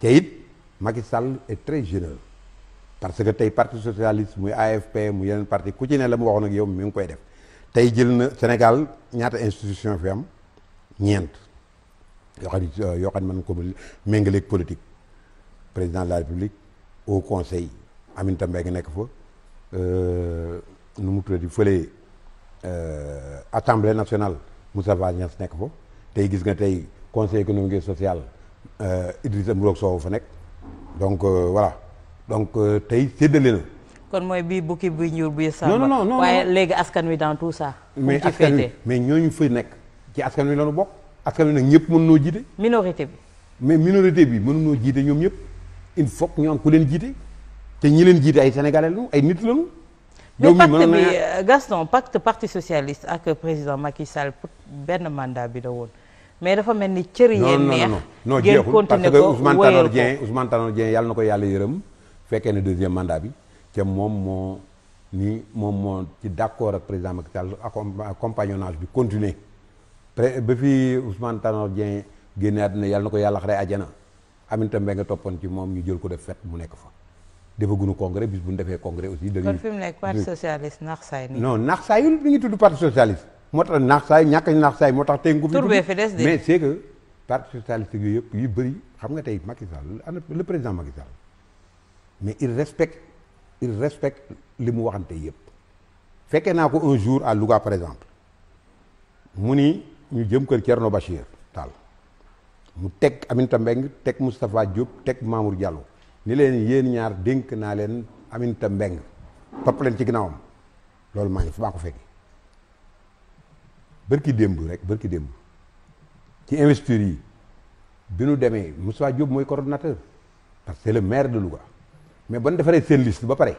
te it Macky Sall est très généreux parce que tey parti socialiste muy AFP muy yeneen parti ku ci ne la mu waxoon ak yow mi ngi koy def tey jël na Sénégal ñaata institution fi am ñeent yoo xam ne mën ko méngaleeg politique président de la république au conseil Aminata Mbengue nekk fa nu mu tuddati fële assemblée nationale Moustapha Niasse nekk fa tey gis nga tey conseil économique et social Idrissa Mburok Sow fa nekk donc voilà donc tey séddale na. kon mooy bii bukki buy ñuul buy sàmba. non waaye léegi askan wi dans tout ça. mais askan wi mais ñooñu fa nekk ci askan wi lañu bokk. askan wi nag ñëpp mën noo jiite. minorité bi. mais minorité bi mënunoo jiite ñoom ñëpp il faut que ñu am ku leen jiite te ñi leen jiite ay sénégalais lañu ay nit lañu. mais pacte bi Gaston pacte parti socialiste ak président Macky Sall pour benn mandat bi da woon mais dafa mel ni cër yéen neex. non ngeen jeexul parce continuer que ko Ousmane Tanor Dieng yàlla na ko yàlla yërëm fekkee ne deuxième mandat bi te moom moo ci d'accord ak président Macky Sall compagnonnage bi continuer ba fi Ousmane Tanor Dieng génne àddina yàlla na ko yàlla xare àjjana Aminata Mbengue nga toppoon ci moom ñu jël ko def fet mu nekk fa defaguñu congrès bis bu ñu defee congrès aussi. kon fi mu nekk parti socialiste naax saay nii. non naax saayul mi ngi tudd parti socialiste moo tax naax saay ñàkk naax saay moo tax tey nga. tur bee fi des de mais c'est que parti socialiste yooyu yëpp yu bëri xam nga tey Macky Sall le président Macky Sall mais il respecte li mu waxante yëpp. fekkee naa ko un jour à Louga par exemple mu ni ñu jëm kër Thierno Bachir Tall mu teg Aminata Mbengue teg Moustapha Diop teg Mamour Diallo ni leen yéen ñaar dénk naa leen Aminata Mbengue topp leen ci ginnaawam loolu maa ko fekki bërki démb ci investiture yi bi nu demee Moustapha Diop mooy coordonnateur parce que c'est le maire de Louga mais ba nu defaree seen liste ba pare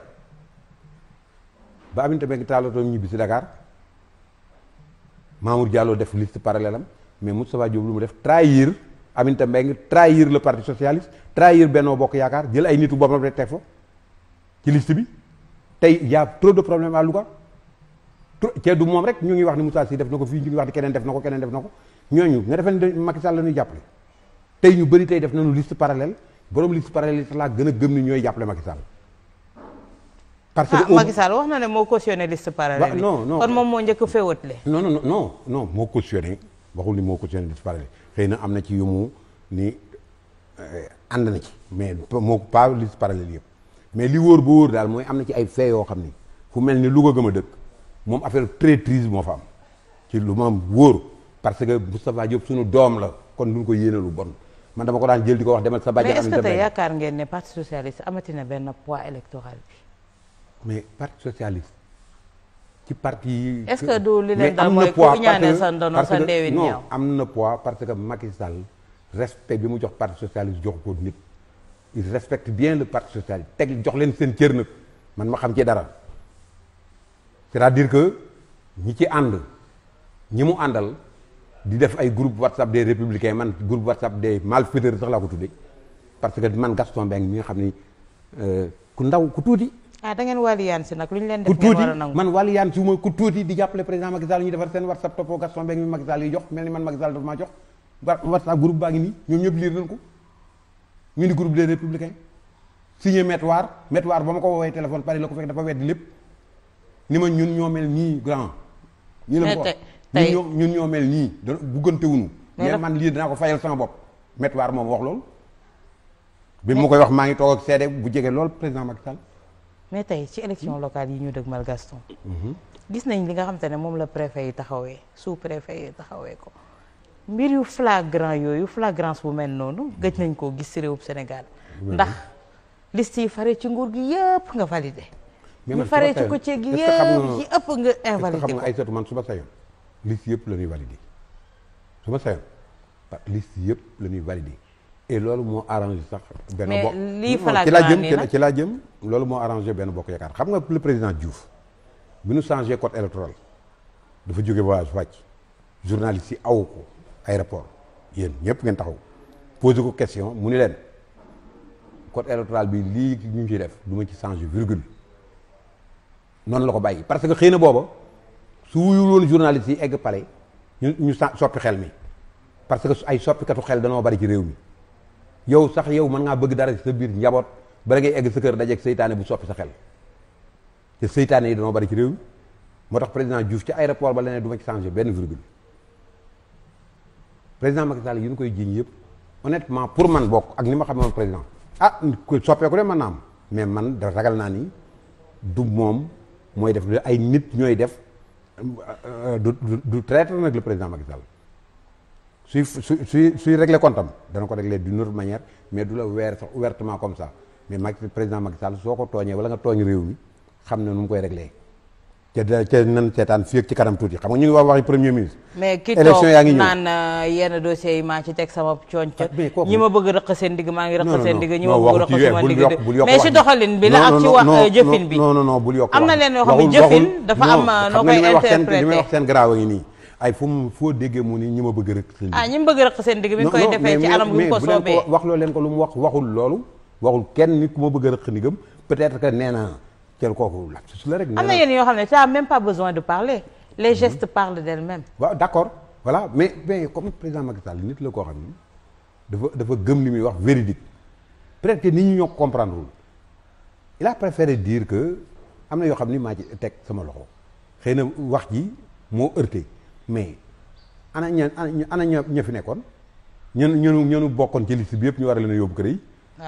ba Aminata Mbengue taalatoo ñibbi si Dakar Mamour Diallo def liste parallèle am mais Moustapha Diop lu mu def trahir Aminata Mbengue trahir le parti socialiste trahir Benno Bokk Yaakaar jël ay nitu boppam rek teg fa ci liste bi tey y a trop de problèmes à Louga te du moom rek ñu ngi wax ni Moussa Sy def na ko fii ñu ngi wax ni keneen def na ko ñooñu nga defee ne Macky Sall la ñuy jàppale tey ñu bëri tey def nañu liste parallèle borom liste parallèle yi sax laa gën a gëm ni ñooy jàppale Macky Sall. parce que Macky Sall wax na ne moo cautionné liste parallèle yi. non kon moom moo njëkk a féewatle. non moo cautionné waxul ni moo cautionné liste parallèle xëy na am na ci yu mu ni ànd na ci mais moo pas liste parallèle yëpp mais li wóor ba wóor daal mooy am na ci ay fait yoo xam ni fu mel ni Louga gëm a dëkk moom affaire traîtrise moo fa am ci lu ma wóor parce que Moustapha Diop suñu doom la kon duñ ko yéene lu bon man dama ko daan jël di ko wax demal sa bàjjan. mais est-ce que tey yaakaar ngeen ne parti socialiste amati na benn poids électoral bi. mais parti socialiste ci parti yi. est-ce que du li leen daal mooy ku ñaanee sa ndono sa ndeewin ñaaw non am na poids parce que Macky Sall respect bi mu jox parti socialiste jox ko nit il respecte bien le parti socialiste teg jox leen seen cër nag man ma xam ci dara c'est-à-dire que ñi ci ànd ñi mu àndal di def ay groupe WhatsApp des républicains man groupe WhatsApp des malfaiteurs sax laa ko tuddee parce que man Gaston Mbengue mi nga xam ni ku ndaw ku tuuti. da ngeen waliyaan si nag lu ñu leen def ngeen war a nangu man waliyaan si mooy ku tuuti di jàppale président Macky Sall ñu defar seen WhatsApp toppoo Gaston Mbengue mi Macky Sall yi jox mel ni man Macky Sall dafa maa jox WhatsApp groupe baa ngi nii ñoom ñëpp liir nañ ko ñu ni groupe des républicains signé Métoire ba ma ko woowee téléphone Paris la ko fekk dafa weddi lépp ni ma ñun ñoo mel nii grand ñu la ko ñun ñoo mel nii da buggante wuñu mais man lii danaa ko fayal sama bopp Métoire moom wax loolu bi ma koy wax maa ngi toog ak seede bu jege lool président Macky Sall. mais tey ci élection locale yi ñu dëgmal Gaston. gis nañ li nga xam te ne moom la préfet yi taxawee sous préfet yi taxawee ko mbir yu flagrant yooyu flagrance bu mel noonu gëj nañ koo gis ci réewum Sénégal. ndax liste yi fare ci nguur gi yëpp nga validé. ñu faree ci ko ceeg gi yëpp ci ëpp nga invalidé ko. xam nga ay sotti man su ma sayoon liste yëpp la ñuy validé su ma sayoon liste yëpp la ñuy validé. et loolu moo arrangé sax benn bokk mais lii flagrant ci laa jëm loolu moo arrangé benn bokk yaakaar xam nga le président Diouf bi ñu changé code électoral dafa jóge voyage wàcc journaliste yi aw ko aéroport yéen ñëpp ngeen taxaw posé ko question mu ni leen code électoral bi lii ñu ngi ciy def du ma ci changé virgule noonu la ko bàyyi parce que xëy na booba su wuyul woon journaliste yi egg palais ñu soppi xel mi parce que ay soppikatu xel danoo bari ci réew mi yow sax yow mën ngaa bëgg dara ci sa biir njaboot bala ngay egg sa kër dajeeg seytaane bu soppi sa xel te seytaane yi danoo bari ci réew mi moo tax président Diouf ci aéroport ba la ne du ma ci changé benn virgule président Macky Sall yi ñu koy jiiñ yëpp honnêtement pour man bokk ak ni ma xamee woon président soppeeku de mën naa am mais man da ragal naa ni du moom mooy def ay nit ñooy def du traître nag le président Macky Sall suy régler compte am dana ko régler d'une autre manière mais du la weer sax ouvertement comme ça mais président Macky Sall soo ko tooñee wala nga tooñ réew mi xam ne nu mu koy régler ca nan seetaan fii ak ci kanam tuuti xam nga ñu ngi wax waxi premier ministre. mais ki élection toog yaa ngi ñëw naan yenn dossiers yi maa ci teg sama coonc mais kooku ñi ma bëgg rëq seen digg maa ngi rëq seen digg ñi ma non, bëgg waxu rëq ci sama bul digg yokk- bul yokk mais wax si ji. doxalin bi la ak ci wax jëfin bi non bul yokk am na wax leen yoo ji. xam ne waxul- jëfin waxul- dafa non, am xam noo nga koy li may wax seen li may interpréter wax seen garaaw yi nii ay fu mu foo déggee mu ni ñi ma bëgg rek seen ah ñi ma bëgg rëq seen digg mi ngi koy defee ci anam gu ko soobee wax loo leen ko lu mu waxul loolu waxul kenn nit ku ma bëgg a rëq ndigam peut-être que nee na cel kooku lapsus la rek. am na yenn yoo xam ne tu as même pas besoin de parler les gestes parlent d'elles-mêmes. waaw d'accord voilà mais comme président Macky Sall nit la koo xam ni dafa gëm li muy wax véridique peut-être que nit ñi ñoo comprendre wul il a préféré dire que am na yoo xam ni maa ci teg sama loxo xëy na wax ji moo heurté mais ana ña fi nekkoon ñenu bokkoon ci liste bi yëpp ñu war a leen a yóbbu kër yi.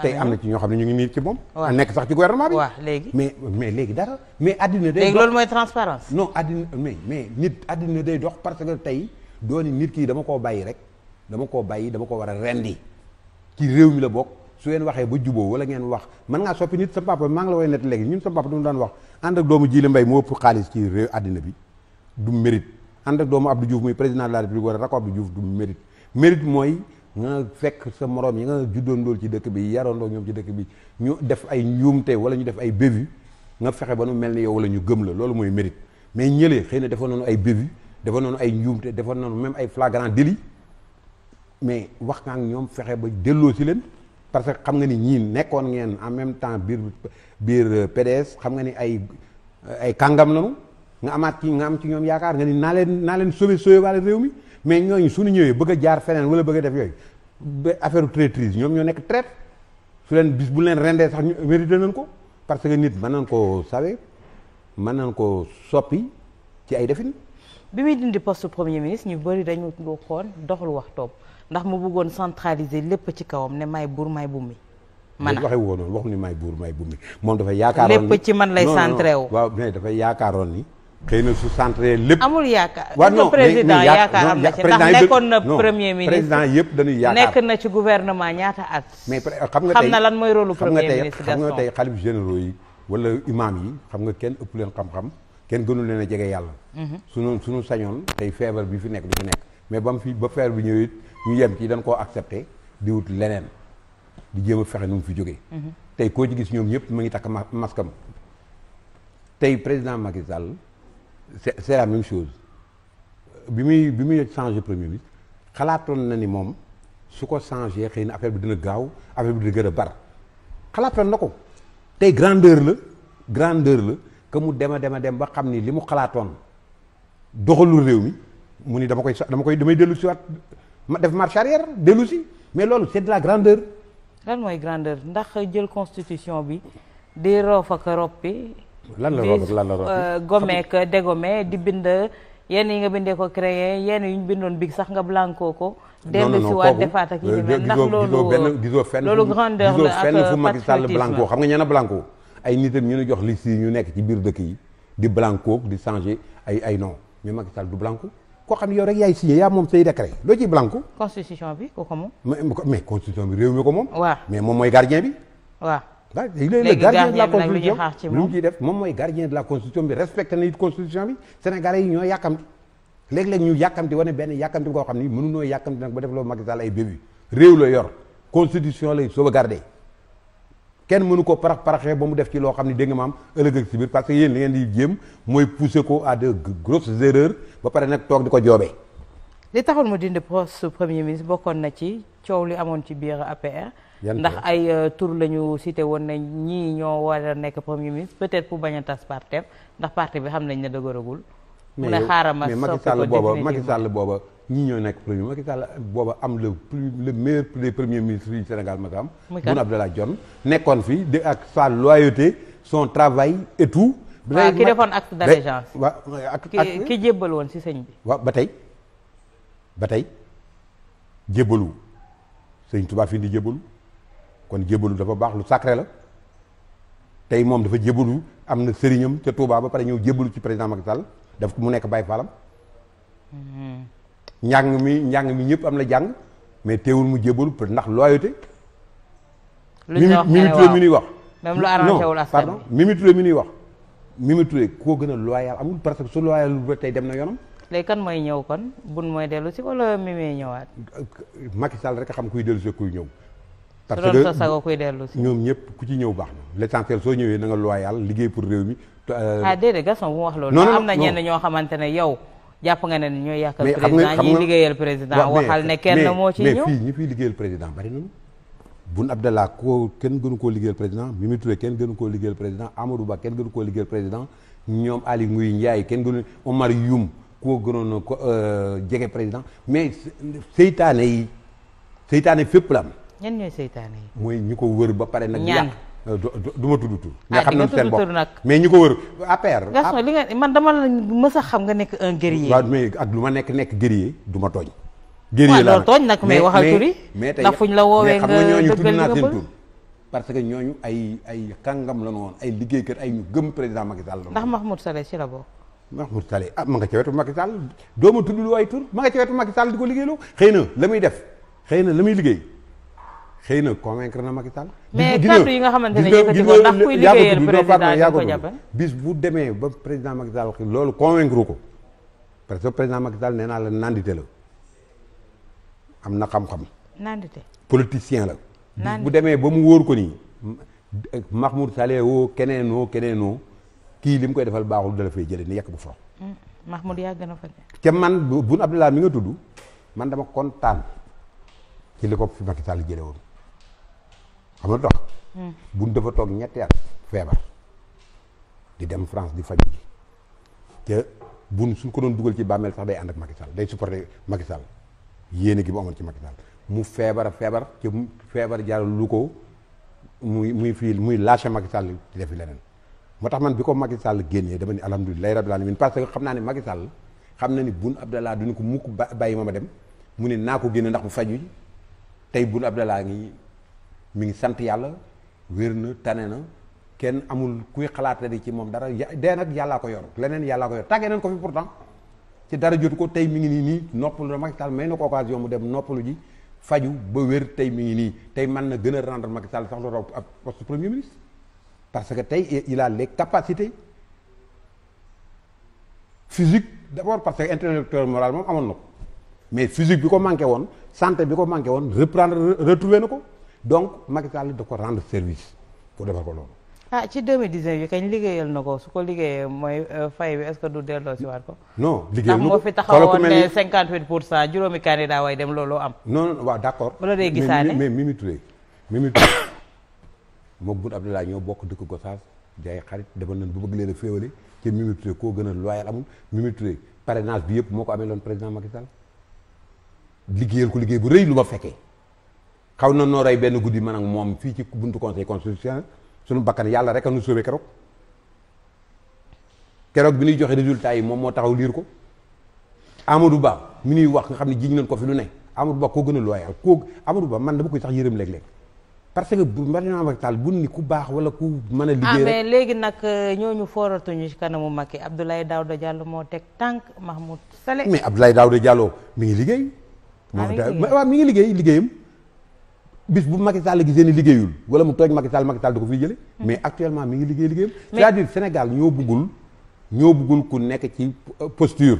tey am na ci ñoo xam ne ñu ngi nii ci moom. waaw nekk sax ci gouvernement bi. waaw léegi mais léegi dara. mais àddina day léegi dox loolu mooy transparence non àddina mais nit àddina day dox parce que tey dooni nit kii dama koo bàyyi rek dama koo war a rendi ci réew mi la bokk su ngeen waxee ba juboo wala ngeen wax mën ngaa soppi nit sa papa maa ngi la woy net léegi ñun sa papa du mu daan wax ànd ak doomu Djily Mbaye moo ëpp xaalis ci réew àddina bi du mérite ànd ak doomu Abdou Diouf muy président de la République wala rako Abdou Diouf du mérite mooy nga fekk sa moroom yi nga juddoondool ci dëkk bi yaroondoo ñoom ci dëkk bi ñu def ay njuumte wala ñu def ay bévu nga fexe ba nu mel ni yow wala ñu gëm la loolu mooy mérite mais ñëlee xëy na defoon nañu ay bévu defoon nañu ay njuumte defoon nañu même ay flagrant délit mais wax nga ak ñoom fexe ba delloo si leen parce que xam nga ni ñii nekkoon ngeen en même temps biir PDS xam nga ni ay kàngam lañu nga am ci ñoom yaakaar nga ni naa leen sauver wala réew mi mais ñooñu suñu ñëwee bëgg a jaar feneen wala bëgg a def yooyu ba affaire traîtrise ñoom ñoo nekk traite su leen bis bu leen rendee sax ñu mérité nañ ko parce que nit mën nañ koo sawe mën nañ ko soppi ci ay defin. bi muy dindi poste premier ministre ñu bëri dañu xool doxul wax toog ndax mu bëggoon centraliser lépp ci kawam ne may buur may bummi. waxee woo noonu waxu ni may buur may bummi moom dafay yaakaaroon lépp ci man lay centré wu. waaw mais dafay yaakaaroon ni. xëy na su centré lépp. amul yaakaar. waaw non président yaakaar am na ci ndax nekkoon na premier ministre président yëpp dañuy yaakaar nekk na ci gouvernement ñaata at. mais xam nga tey xam na lan mooy rôle premier ministre. xam nga tey xalif généraux yi wala imam yi xam nga kenn ëpp leen xam-xam kenn gënu leen a jege yàlla. suñu sañoon tey feebar bi fi nekk du fi nekk mais ba feebar bi ñëwee ñu yem ci dañ koo accepté di wut leneen di jéem a fexe nu mu fi jógee. tey koo ci gis ñoom ñëpp mu ngi takk masque am tey président Macky Sall c'est la même chose bi muy changé premier ministre xalaatoon na ni moom su ko changé xëy na affaire bi dina gaaw affaire bi dina gën a bar xalaatoon na ko tey grandeur la que mu dem ba xam ni li mu xalaatoon doxalul réew mi mu ni damay dellu si waat ma def marche arrière dellu si mais loolu c'est de la grandeur. lan mooy grandeur ndax jël constitution bi di roof ak roppi. lan la roof gomeek dégomé di bind yenn yi nga bindee ko créé yenn yu ñu bindoon big sax nga blanco ko. dellu si waat defaat ak yi ni mel ndax loolu grandeur la ak fenn fu Macky Sall patriotisme blanco xam nga ñenn blanco ay nitam ñu jox liste yi ñu nekk ci biir dëkk yi di blanco di changer ay non mais Macky Sall du blanco koo xam ne yow rek yaay signé yaa moom say décret loo ciy blanco. constitution bi ko moom. mais constitution bi réew mi ko moom. waaw mais moom mooy gardien bi. waaw. il est le gardien de la bi nag lu ñuy constitution xaar ci lu mu moom. ciy def moom mooy gardien de la constitution bi respecté na it constitution bi sénégalais yi ñoo yàkkamti léeg-léeg ñu yàkkamti wane benn yàkkamti koo xam ni mënunoo yàkkamti nag ba def loo Macky Sall ay bébi réew la yor constitution lay sauvegarder kenn mënu ko paraxee ba mu def ci loo xam ni dégg nga maam ëllëg ak si biir parce que yéen li ngeen di jéem mooy pousser ko à de grosses erreurs ba pare nag toog di ko joobee. li taxul mu dindi poste premier ministre bokkoon na ci coow li amoon ci biir APR. ndax ay tur la ñu cité woon ne ñii ñoo war a nekk premier ministre peut-être pour bañ a tas parti ndax parti bi xam nañ ne dëgëragul. mu ne xaaral ma soppi ko Macky Sall booba ñii ñoo nekk premier Macky Sall booba am le meilleur des premiers ministres yi Sénégal ma am. Boun Abdallah Dionne nekkoon fi de ak sa loyauté son travail et tout. waaw ki defoon acte d'allégeance. waaw ki jébbal woon ci sëñ bi. waaw ba tey jébbalu sëñ Tuubaa fi di jébbalu kon jébbalu dafa baax lu sacré la tey moom dafa jébbalu am na sëriñam ca Touba ba pare ñëw jébbalu ci président Macky Sall daf mu nekk Baye Fallam njàng mi ñëpp am na jàng mais teewul mu jébbalu ndax loyauté. lu ñu wax Mimi Touré mi ñuy wax. même lu arrangé wul askan pardon Mimi Touré mi ñuy wax Mimi Touré koo gën a loyal amul parce que su loyal ba tey dem na yoonam. léegi kan mooy ñëw kon bun mooy dellu si wala Mimi ñëwaat. Macky Sall rek a xam kuy dellu si kuy ñëw. parce que sa sago kuy dellu si. ñoom ñëpp ku ci ñëw baax na l'essentiel soo ñëwee na nga loyal liggéey pour réew mi. déedéet Gaston bu mu wax loolu. non am na ñenn ñoo xamante ne yow jàpp nga ne ñooy yàqal mais président ñiy liggéeyal président waxal ne kenn moo ci ñëw mais fii ñi fiy liggéeyal président bari nañu. Boun Abdallah kenn gënu koo liggéeyal président Mimi Touré kenn gënu koo liggéeyal président Amadou Ba kenn gënu koo liggéeyal président ñoom Aly Ngouille Ndiaye kenn gënu Omar Youm koo gënoon a ko jege président mais seytaane fépp la am. ñan ñooy seytaane yi. mooy ñi ko wër ba pare nag. ñaan du ma tudd tur. nga xam nañu seen bopp nag. mais ñi ko wër APR. Gaston li nga man dama la mës a xam nga nekk un guerrier. waaw mais ak lu ma nekk guerrier du ma tooñ. guerrier la tooñ nag mais waxal turi. mais tey ndax fuñ la woowee nga ñooñu tudd dëggal naa nga seen bëgg. tur parce que ñooñu ay kàngam la ñu woon ay liggéeykat ay ñu gëm président Macky Sall la. ndax Mahmoud Saleh ci la bokk. Mahmoud Saleh ma nga ca wetu Macky Sall doo ma tudd lu ay tur ma nga ca wetu Macky Sall di ko liggéeyloo xëy na la muy def xëy na la muy liggéey xëy na convaincre na Macky Sall. mais kaddu yi nga xamante ne yëkkati ko ndax kuy liggéeyal président di ko jàppale. bis bu demee ba président Macky Sall loolu convaincre ko parce que président Macky Sall nee naa la nandite la am na xam-xam. nandite politicien la. bis bu demee ba mu wóor ko nii Mahmoud Saleh woo keneenoo kii li mu koy defal baaxul dala fay jëlee ni yekk bu forox. Mahmoud yàgg na fa de. ca man Boun Abdallah mi nga tudd man dama kontaan ci li ko fi Macky Sall jëlee woon xam nga tax. Boun dafa toog ñetti at feebar di dem France di faju ji te Boun suñ ko doon dugal ci bàmmeel sax day ànd ak Macky Sall day supporter Macky Sall yéene gi mu amoon ci Macky Sall mu feebar ci feebar jaral lu ko muy lâché Macky Sall di defi leneen. moo tax man bi ko Macky Sall génnee dama ni alhamdulilah rabbil alamin parce que xam naa ne Macky Sall xam na ni Boun Abdallah duñu ko mukk bàyyi ma dem mu ne naa ko génne ndax mu faju ji tey Boun Abdallah mi ngi sant yàlla wér na tane na kenn amul kuy xalaat di ci moom dara dee nag yàllaa ko yor leneen yàllaa ko yor tàggee nañ ko fi pourtant ci dara jotu ko tey mi ngi nii noppalu na Macky Sall may na ko occasion mu dem noppalu ji faju ba wér tey mi ngi nii tey mën na gën a rendre Macky Sall sax lu raw ab poste premier ministre parce que tey il a les capacités physiques d'abord parce que intellectuel moral moom amoon na ko mais physique bi ko manqué woon santé bi ko manqué woon retrouver na ko donc Macky Sall da ko rendre service pour defar ko loolu. ci 2019 yi kañ liggéeyal na ko su ko liggéeyee mooy fay bi est-ce que du delloo si waat ko. non liggéeyal na ko ndax moo fi taxawoon ne 58% juróomi candidat way dem looloo am. non waaw d'accord. wala day gisaane mais Mimi Touré moom Boun Abdallah ñoo bokk dëkk Gossas jaay xarit demal nañ bu bëgg leen a féewale ci Mimi Touré koo gën a loyal amul Mimi Touré parrainage bi yëpp moo ko amee loon président Macky Sall liggéeyal ko liggéey bu rëy lu ma fekkee xaw na noo rey benn guddi man ak moom fii ci buntu conseil constitutionnel suñu bakkan yàlla rek a nu sauvé keroog bi ñuy joxe résultat yi moom moo taxaw liir ko Amadou Ba mi ñuy wax nga xam ne jiñ nañ ko fi lu ne Amadou Ba koo gën a loyal Amadou Ba man dama koy sax yërëm léeg-léeg parce que Mariama Macky Sall bu ni ku baax wala ku mën a liggéey rek mais léegi nag ñooñu fooratuñu ci kanamu Macky Abdoulaye Daouda Diallo moo teg tànk Mahmoud Saleh. mais Abdoulaye Daouda Diallo mi ngi liggéey. waaw mi ngi liggéeyam bis bu Macky Sall gisee ni liggéeyul wala mu tooñ Macky Sall da ko fiy jële mais actuellement mi ngi liggéeyam. c'est-à-dire Sénégal ñoo buggul ku nekk ci posture.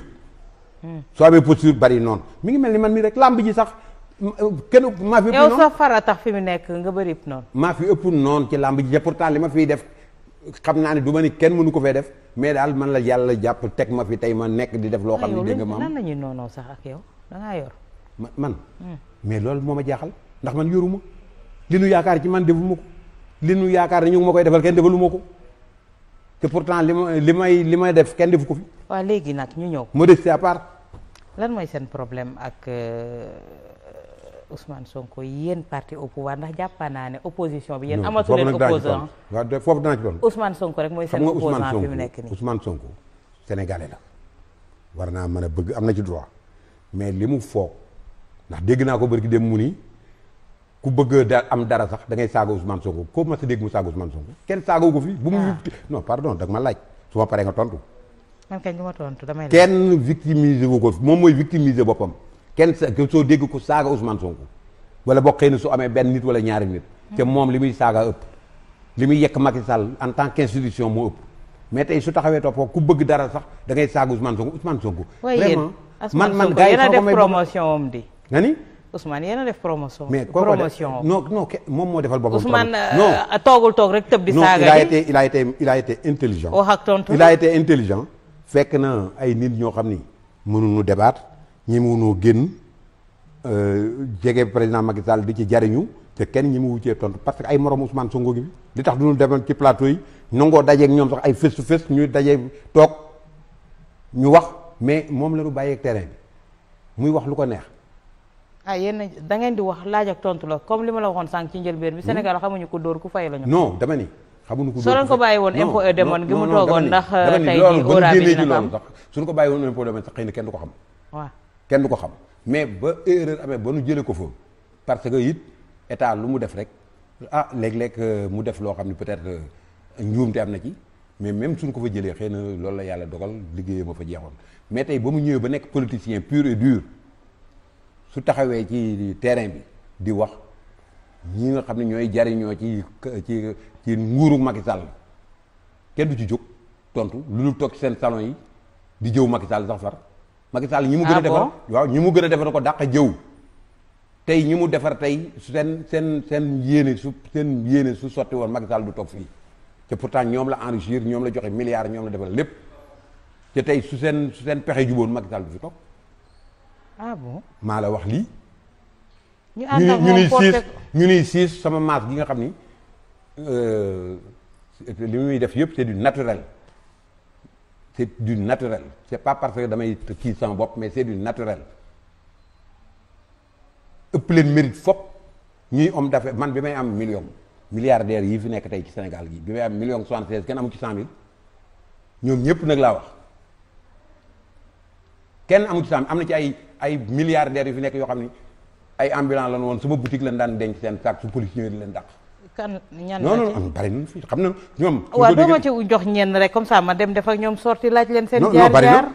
soo amee posture bari noonu mi ngi mel ni man mii rek làmb ji sax. kenn maa fi ëpp noonu yow sa fara tax fi mu nekk nga bëri noonu. maa fi ëpp noonu ci làmb ji pourtant li ma fiy def xam naa ne du ma ni kenn mënu ko fee def mais daal man la yàlla jàpp teg ma fi tey ma nekk di def loo xam ne dégg nga maam nan la ñuy noonoo sax ak yow da ngaa yor. man mais loolu moo ma jaaxal ndax man yoruma li nu yaakaar ci man defuma ko li nu yaakaar ne ñu ngi ma koy defal kenn defaluma ko te pourtant li may def kenn defu ko fi. waaw léegi nag ñu ñëw. modestie à part. lan mooy seen problème ak. Ousmane Sonko yéen parti au pouvoir ndax jàppaa naa ne opposition bi yéen amatu leen opposant waaw foofu danaa ci doon Ousmane Sonko rek mooy seen opposant fi mu nekk nii Ousmane Sonko sénégalais la war naa mën a bëgg am na ci droit mais li mu foog ndax dégg naa ko bërki dem mu ni ku bëgg am dara sax da ngay saaga Ousmane Sonko ko ma sa dégg mu saaga Ousmane Sonko kenn saagawu ko fi bu mu non pardon dag ma laaj su ma paree nga tontu man kañ du ma tontu damay kenn victimiser wu ko moom mooy victimiser boppam kenn soo dégg ko saaga Ousmane Sonko wala boo xëy na su amee benn nit wala ñaari nit te moom li muy saaga ëpp li muy yekk Macky Sall en tant qu'institution moo ëpp mais tey su taxawee toppoo ku bëgg dara sax da ngay saaga Ousmane Sonko. vraiment man gars yi yéen a def promotion am di. nga ni Ousmane yéen a def promotion. mais promotion non moom moo defal boppam. Ousmane toog rek tëb di saaga non il a été intelligent. wax ak tontu il a été intelligent. fekk na ay nit ñoo xam ni mënuñu débattre ñi mënuñoo génn jege président Macky Sall di ci jariñu te kenn ñi mu wuccee tontu parce que ay morom Ousmane Sonko gi bi li tax duñu demal ci plateau yi nangoo dajeeg ñoom sax ay face to face ñuy daje toog ñu wax mais moom la ñu bàyyeeg terrain bi muy wax lu ko neex. yéen da ngeen di wax laaj ak tontu la comme li ma la waxoon sànq ci njëlbeen bi Sénégal xamuñu ko dóor ku fay la ñu. non dama ni xamuñu ko dóor soo leen ko bàyyi woon impôt et domaine gi mu toogoon ndax tey jii góoraa bi dina am sax suñu ko bàyyi woon impôt et domaine sax xëy na kenn du ko xam. waaw kenn du ko xam mais ba erreur amee ba nu jëlee ko foofu parce que it état lu mu def rek léeg-léeg mu def loo xam ne peut-être njuumte am na ci mais même suñ ko fa jëlee xëy na loolu la yàlla dogal liggéeyam ma fa jeexoon mais tey ba mu ñëwee ba nekk politicien pur et dur su taxawee ci terrain bi di wax ñi nga xam ne ñooy jariñoo ci nguuru Macky Sall kenn du ci jóg tontu lu dul toog seen salon yi di jëw Macky Sall sax far Macky Sall ñi mu gën a defar waaw ñi mu gën a defar ko dàq jëw tey ñi mu defar tey seen yéene su sotti woon Macky Sall du toog fii te pourtant ñoom la enrichir ñoom la joxe milliards ñoom la defal lépp te tey su seen pexe juboon Macky Sall du fi toog. bon maa la wax lii. ñu ni siis sama maas gi nga xam ni li muy def yëpp c'est du naturel. c'est du naturel c'est pas parce que damay kii sama bopp mais c'est du naturel ëpp leen mérite fop ñuy homme d'affaires man bi may am milliardaires yi fi nekk tey ci Sénégal gi bi may am 1,76 kenn amu ci 100 000 ñoom ñëpp nag laa wax kenn amu ci 100 000 am na ci ay milliardaires yu fi nekk yoo xam ni ay ambulants lan woon sama boutique lañ daan denc seen sac su police di leen dàq. kan ñan non bari nañu fi xam na ñoom. waaw doo ma ci jox ñenn rek comme ça ma dem def ak ñoom sorti laaj leen seen. jaar bari na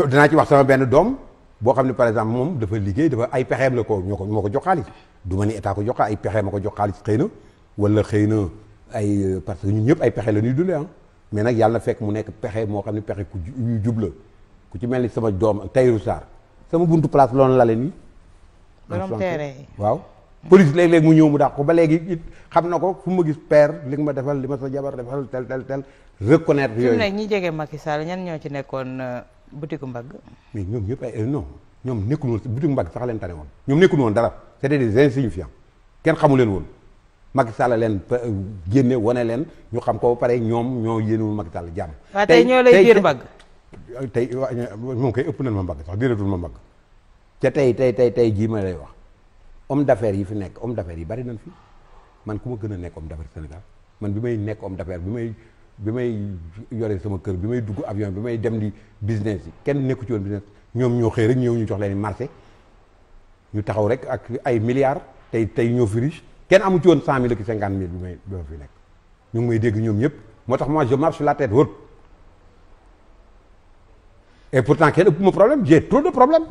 dinaa ci wax sama benn doom boo xam ne par exemple moom dafa liggéey dafa ay pexeem la ko moo ko jox xaalis du ma ni état ko jox ay pexeem a ko jox xaalis xëy na wala xëy na ay parce que ñun ñëpp ay pexe la ñuy dundee mais nag yàlla na fekk mu nekk pexe moo xam ne pexe ku jub la ku ci mel ni sama doom ak Tayrou Sarr sama buntu place loolu la leen nii. borom teere waaw. police léeg-léeg mu ñëw mu dàq ko ba léegi it xam na ko fu ma gis père li nga ma defal li ma sa jabar defal tel reconnaître yooyu. fi mu ne ñi jege Macky Sall ñan ñoo ci nekkoon boutique mbagg. mais ñoom ñëpp ay non ñoom nekkul woon boutique mbagg sax leen tane woon ñoom nekkul woon dara c'était des insignifiants kenn xamu leen woon Macky Sall leen génne wane leen ñu xam ko ba pare ñoom ñoo yéenewul Macky Sall jàmm. waaw tey ñoo lay biir mbagg. tey moom koy ëpp nañ ma mbagg sax direetul ma mbagg ca tey jii ma lay wax. homme d'affaires yi fi nekk homme d'affaires yi bari nañ fi man ku ma gën a nekk homme d'affaires Sénégal man bi may nekk homme d'affaires bi may yore sama kër bi may dugg avion bi may dem di business yi kenn nekku ci woon business ñoom ñoo xëy rek ñëw ñu jox leen marché ñu taxaw rek ak ay milliards tey ñoo fi riche kenn amu ci woon 100 000 ak 50 000 bi may fi nekk ñu ngi may dégg ñoom ñëpp moo tax moi je marche la tête haute et pourtant kenn ëpp ma problème j'ai trop de problèmes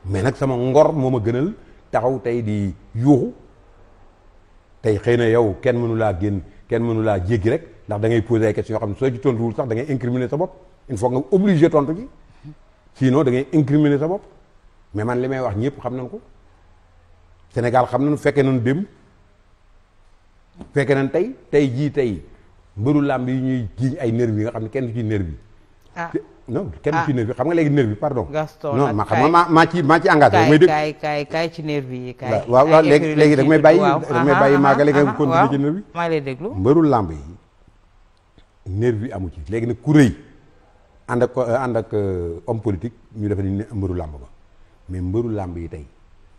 mais nag sama ngor moo ma gënal taxaw tey di yuuxu tey xëy na yow kenn mënu laa génn kenn mënu laa jéggi rek ndax da ngay poser ay questions yoo xam ne soo ci tontuwul sax da ngay incriminer sa bopp il faut nga obligé tontu ji sinon da ngay incriminer sa bopp mais man li may wax ñëpp xam nañ ko Sénégal xam nañu fekkee nañu démb fekkee nañ tey mbëru làmb yi ñuy jiiñ ay nervi yi nga xam ne kenn du ci nervi non kenn du ci nervi xam nga léegi nervi pardon. Gaston non ma xam nga maa ci engagé. may dégg kaay ci nervi yi kaay. waaw léegi da may bàyyi maagale nga continuer ci nervi. maa lay déglu mbëru làmb yi nervi amu ci léegi nag ku rëy ànd ak homme politique ñu defe ni mbëru làmb ba mais mbëru làmb yi tey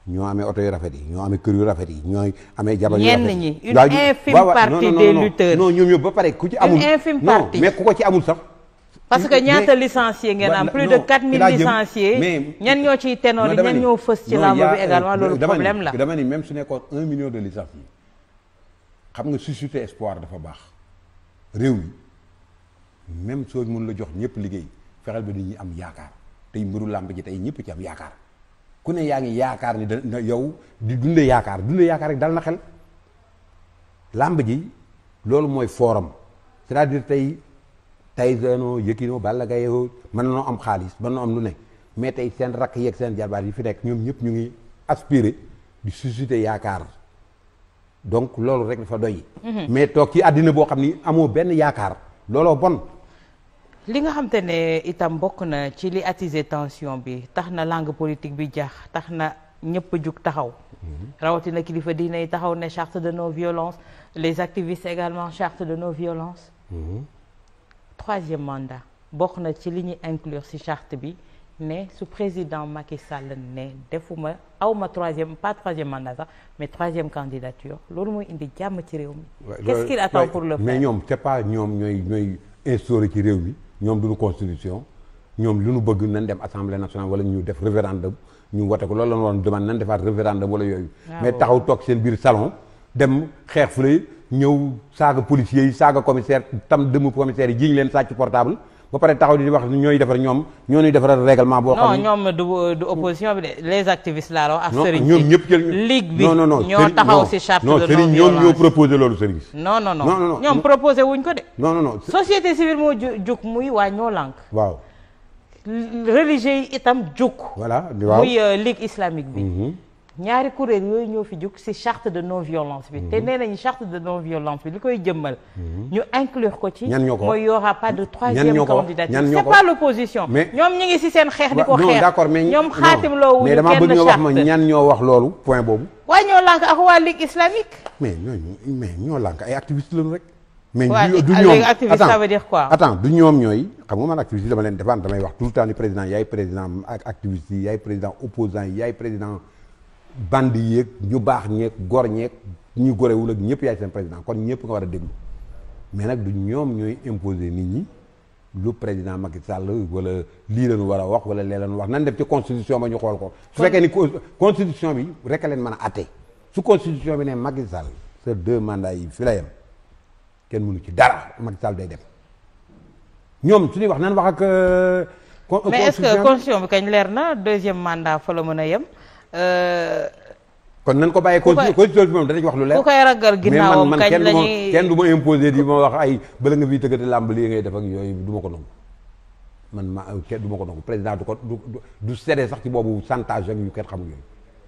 ñoo amee oto yu rafet yi ñoo amee kër yu rafet yi ñooy amee jabar yu rafet yi. ñenn ñi une infime partie des lutteurs. non ñoom ñëpp ba pare ku ci amul. une infime partie non mais ku ko ci amul sax. parce que ñaata licenciés ngeen am plus de 4000 licenciés ñan ñoo ciy ténor yi ñan ñoo fës ci lamb bi également loolu problème la dama ni même su nekkoon 1 million de licenciés xam nga susciter espoir dafa baax réew mi même soo mën la jox ñëpp liggéey fexeel ba dañuy am yaakaar tey mbiru làmb ji tey ñëpp ci am yaakaar ku ne yaa ngi yaakaar ni da yow di dunde yaakaar rek dal na xel làmb ji loolu mooy forum c'est-à-dire tey Tyson Yékini Balla Gaye mën nañoo am xaalis mën nañoo am lu ne mais tey seen rakk yeeg seen jarbaat yi fi nekk ñoom ñëpp ñu ngi aspirer di susciter yaakaar donc loolu rek dafa doy. mais toog ci àddina boo xam ni amoo benn yaakaar looloo bon. li nga xam te ne itam bokk na ci li attiser tension bi tax na langue politique bi jax tax na ñëpp jug taxaw. rawatina kilifa diine yi taxaw ne charte de non violence les activistes également charte de non violence. troisième mandat bokk na ci li ñuy inclure ci charte bi ne su président Macky Sall ne defuma awma troisième mandat sax mais troisième candidature loolu mooy indi jàmm ci réew mi. qu'est-ce qu'il attend pour le faire? mais ñoom c'est pas ñoom ñooy instauré ci réew mi ñoom duñu constitution ñoom lu ñu bëgg nañ dem assemblée nationale wala ñu def référendum ñu wote ko loolu la ñu waroon demande nañ defaat référendum wala yooyu. mais taxaw toog seen biir salon dem xeex fële ñëw saaga policiers yi saaga commissaire tam demu commissaire yi jiñ leen sàcc portable ba pare taxaw di wax ñooy defar ñoom ñoo ñuy defaral règlement boo xam ne non ñoom du opposition bi de les activistes laa wax ak sëriñ ñoom ñëpp ligue bi ñoo taxaw ci charte de non violence ñoom ñoo proposé loolu sëriñ non ñoom proposé wuñ ko de non société civile moo jug muy waa ñoo lànk waaw religieux yi itam jug voilà waaw muy ligue islamique bi ñaari kuréel yooyu ñoo fi jug ci charte de non violence bi te nee nañu charte de non violence bi li koy jëmmal ñu inclure ko ci mooy y aura pas de troisième candidature c'est pas l'opposition ñoom ñi ngi ci seen xeex di ko xeex d'accord mais ñoom xaatim loo wuñu mais dama bëgg nga wax ma ñan ñoo wax loolu point boobu waa ñoo lànk ak waa ligue islamique mais ñoo lànk ay activistes lañu rek mais du ñoom activiste ça veut dire quoi attends du ñoom ñooy xam nga man activiste yi dama leen défendre damay wax tout le temps ni président yaay président ak activiste yi yaay président opposant yi yaay président bandi yeeg ñu baax ñeeg gor ñeeg ñu gorewul ak ñëpp yaay seen président kon ñëpp nga war a déglu mais nag du ñoom ñooy imposer nit ñi lu président Macky Sall wala lii lañu war a wax wala lee lañu wax nan def ci constitution ba ñu xool ko su fekkee ni constitution bi rek a leen mën a atte su constitution bi ne Macky Sall sa 2 mandats yi fi la yem kenn mënu ci dara Macky Sall day dem ñoom su ñuy wax nan wax ak mais est-ce que constitution bi kañ leer na 2e mandat fa la mën a yem kon nañ ko bàyyee constitution bi moom danañ wax lu leer ku koy ragal ginnaawam kañ lañuy kenn du ma imposer di ma wax ay bala nga fiy tëggati làmb lii ngay def ak yooyu du ma ko nangu man kenn du ma ko nangu président du cédé sax ci boobu chantage ak yu kenn xamul yooyu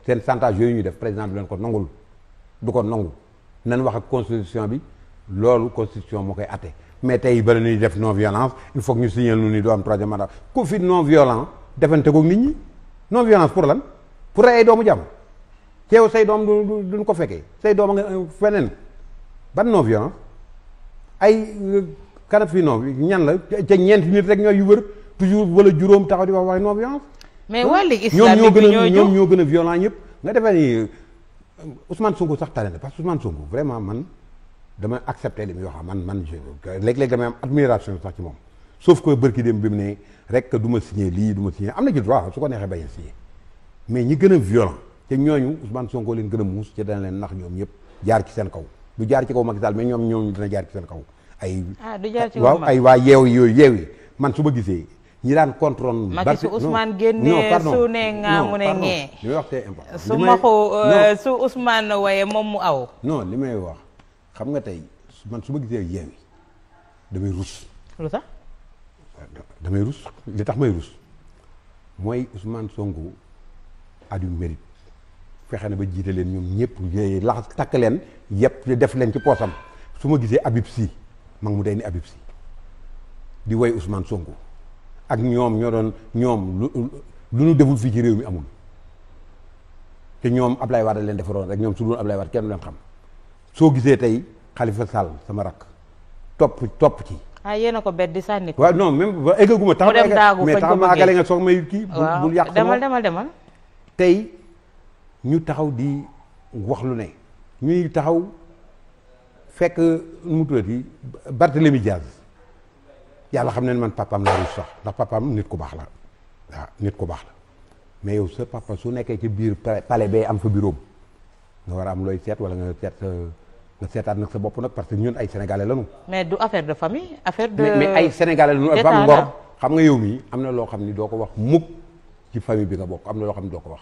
seen chantage yooyu ñuy def président du leen ko nangul du ko nangu nan wax ak constitution bi loolu constitution moo koy atte mais tey bala ñuy def non violence il faut que ñu signer lu ni doo am 3e mandat ku fi non violent defante ko nit ñi non violence pour lan pour rey ay doomu jàmm teew say doom duñ ko fekkee say doom nga feneen ban non violence ay kanam fii non ñan la ca ñeenti nit rek ñooy yu wër toujours wala juróom taxaw di wax waaye non violence mais waa Ligue islamique bi ñoom ñoo gën a violent ñëpp nga defee ni Ousmane Sonko sax tane na parce que Ousmane Sonko vraiment man dama accepté li muy wax man léeg-léeg damay am admiration sax ci moom sauf que bërki dem bi mu ne rek du ma signé lii du ma signé am na ci droit su ko neexee bañ a signé mais ñi gën a violent te ñooñu Ousmane Sonko leen gën a muus ci dana leen nax ñoom ñëpp jaar ci seen kaw du jaar ci kaw Macky Sall mais ñoom dina jaar ci seen kaw ay waaw ay waa yeew yi man su ma gisee ñi daan contrôle Macky su Ousmane génnee su ne nga mu ne ngee li may wax c'est important su maxu su Ousmane waye moom mu aw non li may wax xam nga tey man su ma gisee yeew yi damay rus lu tax damay rus li tax may rus mooy Ousmane Sonko a du mérite fexe na ba jiite leen ñoom ñëpp yooyu laxas takk leen yëpp def leen ci poosam su ma gisee Habib Sy mag mu day ni Habib Sy di woy Ousmane Sonko ak ñoom ñoo doon ñoom lu ñu deful fii ci réew mi amul te ñoom Ablaye Wade leen defaroon rek ñoom su dul Ablaye Wade kenn du leen xam soo gisee tey Khalifa Sall sama rakk topp ci yéen a ko bet di sànni ko waaw non même ba eggaguma tax mais tax ma àggale nga soog may kii bul yàq demal tey ñu taxaw di wax lu ne ñuy taxaw fekk nu mu tuddati Barthélemy Diaz yàlla xam ne man papaam la rus sax ndax papaam nit ku baax la waaw nit ku baax la mais yow sa papa su nekkee ci biir palais bee am fa bureau nga war a am looy seet wala nga seetaat nag sa bopp nag parce que ñun ay sénégalais lañu. mais du affaire de famille affaire de. mais ay sénégalais lañu dafa am ngor xam nga yow mii am na loo xam ni doo ko wax mukk ci famille bi nga bokk am na loo xam ni doo ko wax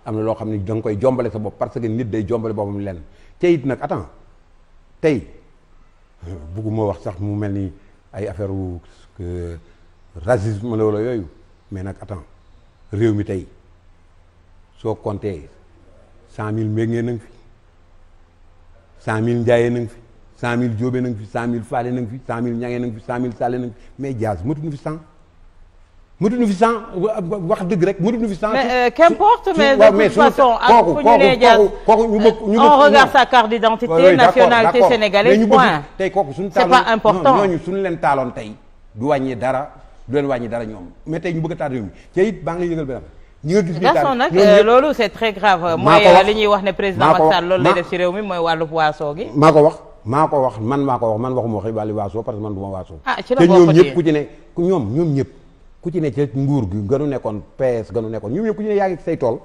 am na loo xam ni da nga koy jombale sa bopp parce que nit day jombale boppam lenn te it nag attends tey bugguma wax sax mu mel ni ay affaire racisme la wala yooyu mais nag attends réew mi tey soo compté 100000 mbéngee na nga fi 100000 njaayee na nga fi 100000 jóobee na nga fi 100000 faale na nga fi 100000 ñangee na nga fi 100000 saale na nga fi mais Diaz mëtuñu fi 100 mëtuñu fi 100 wax dëgg rek mëtuñu fi 100. mais qu'importe mais de toute façon ak fu ñu nee Diaz on regarde sa carte d'identité nationalité sénégalaise point. tey kooku suñu c'est pas important ñooñu suñu leen taaloon tey du wàññi dara du leen wàññi dara ñoom mais tey ñu bëgg a taal réew mi te it baa ngi lay yëgal benn ñi nga gis ni taal nag loolu c'est très grave. mooy li ñuy wax ne président Macky Sall loolu lay def ci réew mi mooy wàllu waaso gi. maa ko wax man waxuma waxi wàllu waaso parce que man du ma waaso. ci la ñoom ñëpp ku ci ne ñoom ñëpp ku ci ne ca nguur gi gënu nekkoon PS gënu nekkoon ñoom ñëpp ku ci ne yaa ngi say tool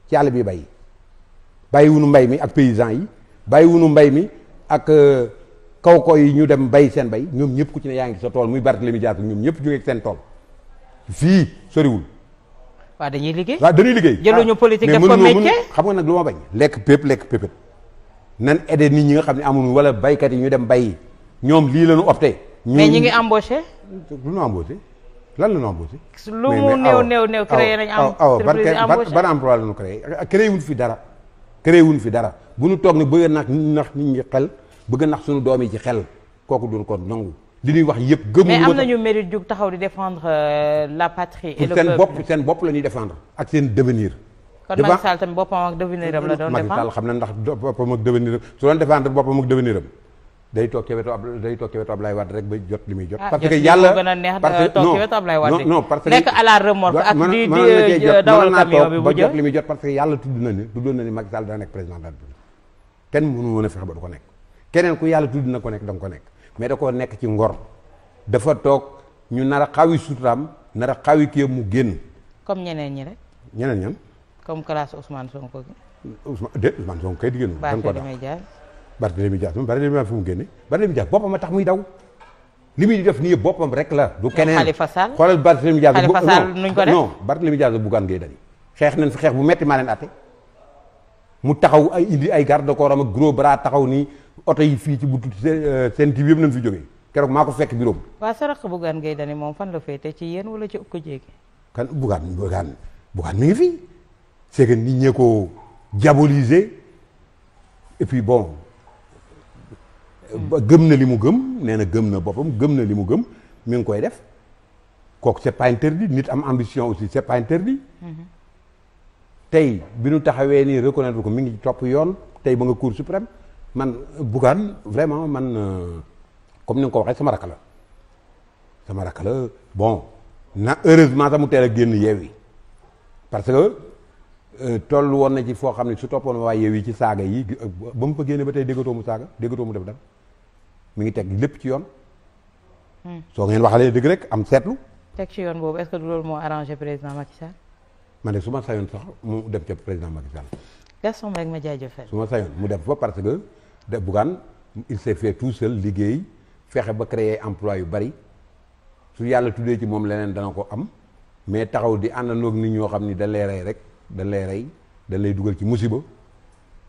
ci àll bi bay bàyyiwunu mbay mi ak paysans yi bàyyiwunu mbay mi ak kaw ko yi ñu dem bay seen bay ñoom ñëpp ku ci ne yaa ngi sa tool muy Barthélémy Dias ñoom ñëpp jógee seen tool fii soriwul. waaw dañuy liggéey. jëluñu politique def ko métier. xam nga nag lu ma bañ lekk pépét nan aider nit ñi nga xam ne amuñu wala baykat yi ñu dem bay ñoom lii lañu opté. mais ñi ngi embauché. lu ñu embauché lan la ñu embauché. lu mu néew créé nañ entreprise embauché ban emploi la ñu créé créé wuñ fi dara bu ñu toog ne bëgg a nax nit ñi xel bëgg a nax suñu doom yi ci xel kooku duñ ko nangu li ñuy wax yëpp gëmul mais am nañu mérite jug taxaw di défendre la patrie et le peuple seen bopp la ñuy défendre ak seen devenir. kon Macky Sall tamit boppam ak devenir am la doon défendre. Macky Sall xam na ndax boppam ak devenir am su doon défendre boppam ak devenir am day toog ci wetu Abdoulaye Wade rek ba jot li muy jot. parce que yàlla gën a neex toog ci wetu Abdoulaye Wade. non parce que nekk à la remorque ak di dawal camion bi bu jël li muy jot parce que yàlla tuddoon na ni Macky Sall dana nekk président de la République kenn mënu woon a fexe ba du ko nekk keneen ku yàlla tudd na ko nekk da nga ko nekk mais da koo nekk ci ngor dafa toog ñu nar a xawi suturaam nar a xawi kii mu génn. comme ñeneen ñi rek. ñeneen ñan. comme classe Ousmane Sonko gi. Ousmane Sonko kay di génn. Barthélémy Dias. Barthélémy Dias moom Barthélémy fu mu génne Barthélémy Dias boppam a tax muy daw li muy def nii boppam rek la. du keneen Khalifa Sall xoolal Barthélémy Dias. Khalifa Sall nuñ ko def non Barthélémy Dias Bougane Gueye Dany xeex nañ fi xeex bu metti maa leen atte mu taxaw ay indi ay garde corps am ak gros bras taxaw nii oto yi fii ci buntu seen TV yëpp nañ fi jógee keroog maa ko fekk bureau bi. waaw sa rakk Bougane Gueye Dany moom fan la féete ci yéen wala ci ko jéegi. kan Bougane mi ngi fi c'est que nit ñee ko diaboliser et puis bon gëm na li mu gëm nee na gëm na boppam gëm na li mu gëm mi ngi koy def kooku c'est pas interdit nit am ambition aussi c'est pas interdit. tey bi nu taxawee nii reconnaître ko mi ngi topp yoon tey ba nga Cour suprême man Bougane vraiment man comme ni nga ko waxee sama rakk la bon na heureusement sax mu teel a génn Yewwi parce que toll woon na ci foo xam ne su toppoon waa Yewwi ci saaga yi ba mu fa génne ba tey déggatoo mu saaga déggatoo mu def dara mi ngi teg lépp ci yoon. soo ngeen waxalee dëgg rek am seetlu. teg ci yoon boobu est-ce que du loolu moo arrangé président Macky Sall. man de su ma sayoon sax mu dem ca président Macky Sall. Gaston Mbengue ma jaajëfal. su ma sayoon mu dem fa parce que de Bougane il s'est fait tout seul liggéey fexe ba créer emploi yu bari su yàlla tuddee ci moom leneen dana ko am mais taxaw di àndandoog nit ñoo xam ni dañ lay rey rek dañ lay rey dañ lay dugal ci musiba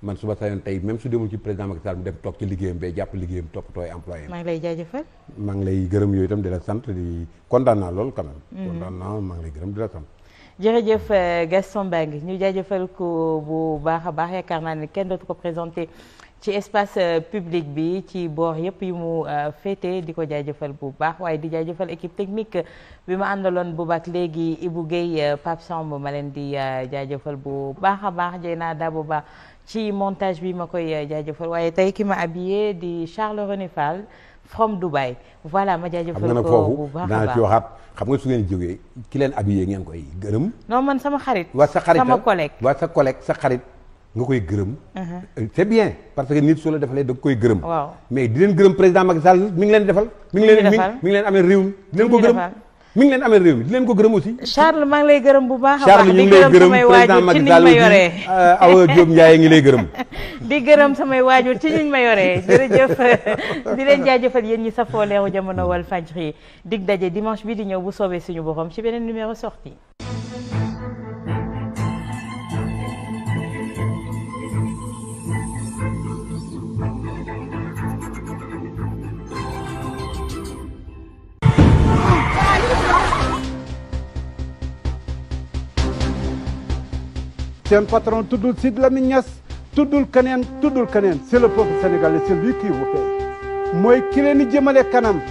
man su ma sayoon tey même su demul ci président Macky Sall mu dem toog ci liggéeyam bay jàpp liggéeyam toppatooy employé. maa ngi lay jaajëfal. maa ngi lay gërëm yooyu itam di la sant di kontaan naa lool quand même. kontaan naa maa ngi lay gërëm di la sant. jërëjëf Gaston Mbengue ñu jaajëfal ko bu baax a baax yaakaar naa ne kenn dootu ko présenté ci espace public bi ci boor yëpp yi mu féete di ko jaajëfal bu baax waaye di jaajëfal équipe technique bi ma àndaloon bu baax léegi Ibou Guèye Pape Samb ma leen di jaajëfal bu baax a baax Dieyna Dabo Ba ci montage bi ma koy jaajëfal waaye tey ki ma habillé di Charles René Fall from Dubai voilà ma jaajëfal ko bu baax a baax naa ci waxaat xam nga su ngeen jógee ki leen habillé ngeen koy gërëm. non man sama xarit. waa sa xarit sama collègue. waa sa collègue sa xarit nga koy gërëm. c'est bien parce que nit su la defalee da nga koy gërëm. waaw mais di leen gërëm président Macky Sall mi ngi leen defal. mi ngi leen amee réew mi di leen ko gërëm. mi ngi leen amee réew mi di leen ko gërëm aussi. Charles maa ngi lay gërëm bu baax a baax. Charles ñu ngi lay gërëm président Macky Sall aussi Awa Diop Ndiaye ngi lay gërëm. di gërëm samay waajur ci ñu ma yoree jërëjëf di leen jaajëfal yéen ñi safoo Leeru Jamono Walfadjri dig daje dimanche bi di ñëw bu soobee suñu borom ci beneen numéro sorti seen patron tuddul Sidy Lamine Niass tuddul keneen c'est le peuple sénégalais c'est lui qui vous paie mooy ki leen di jëmale kanam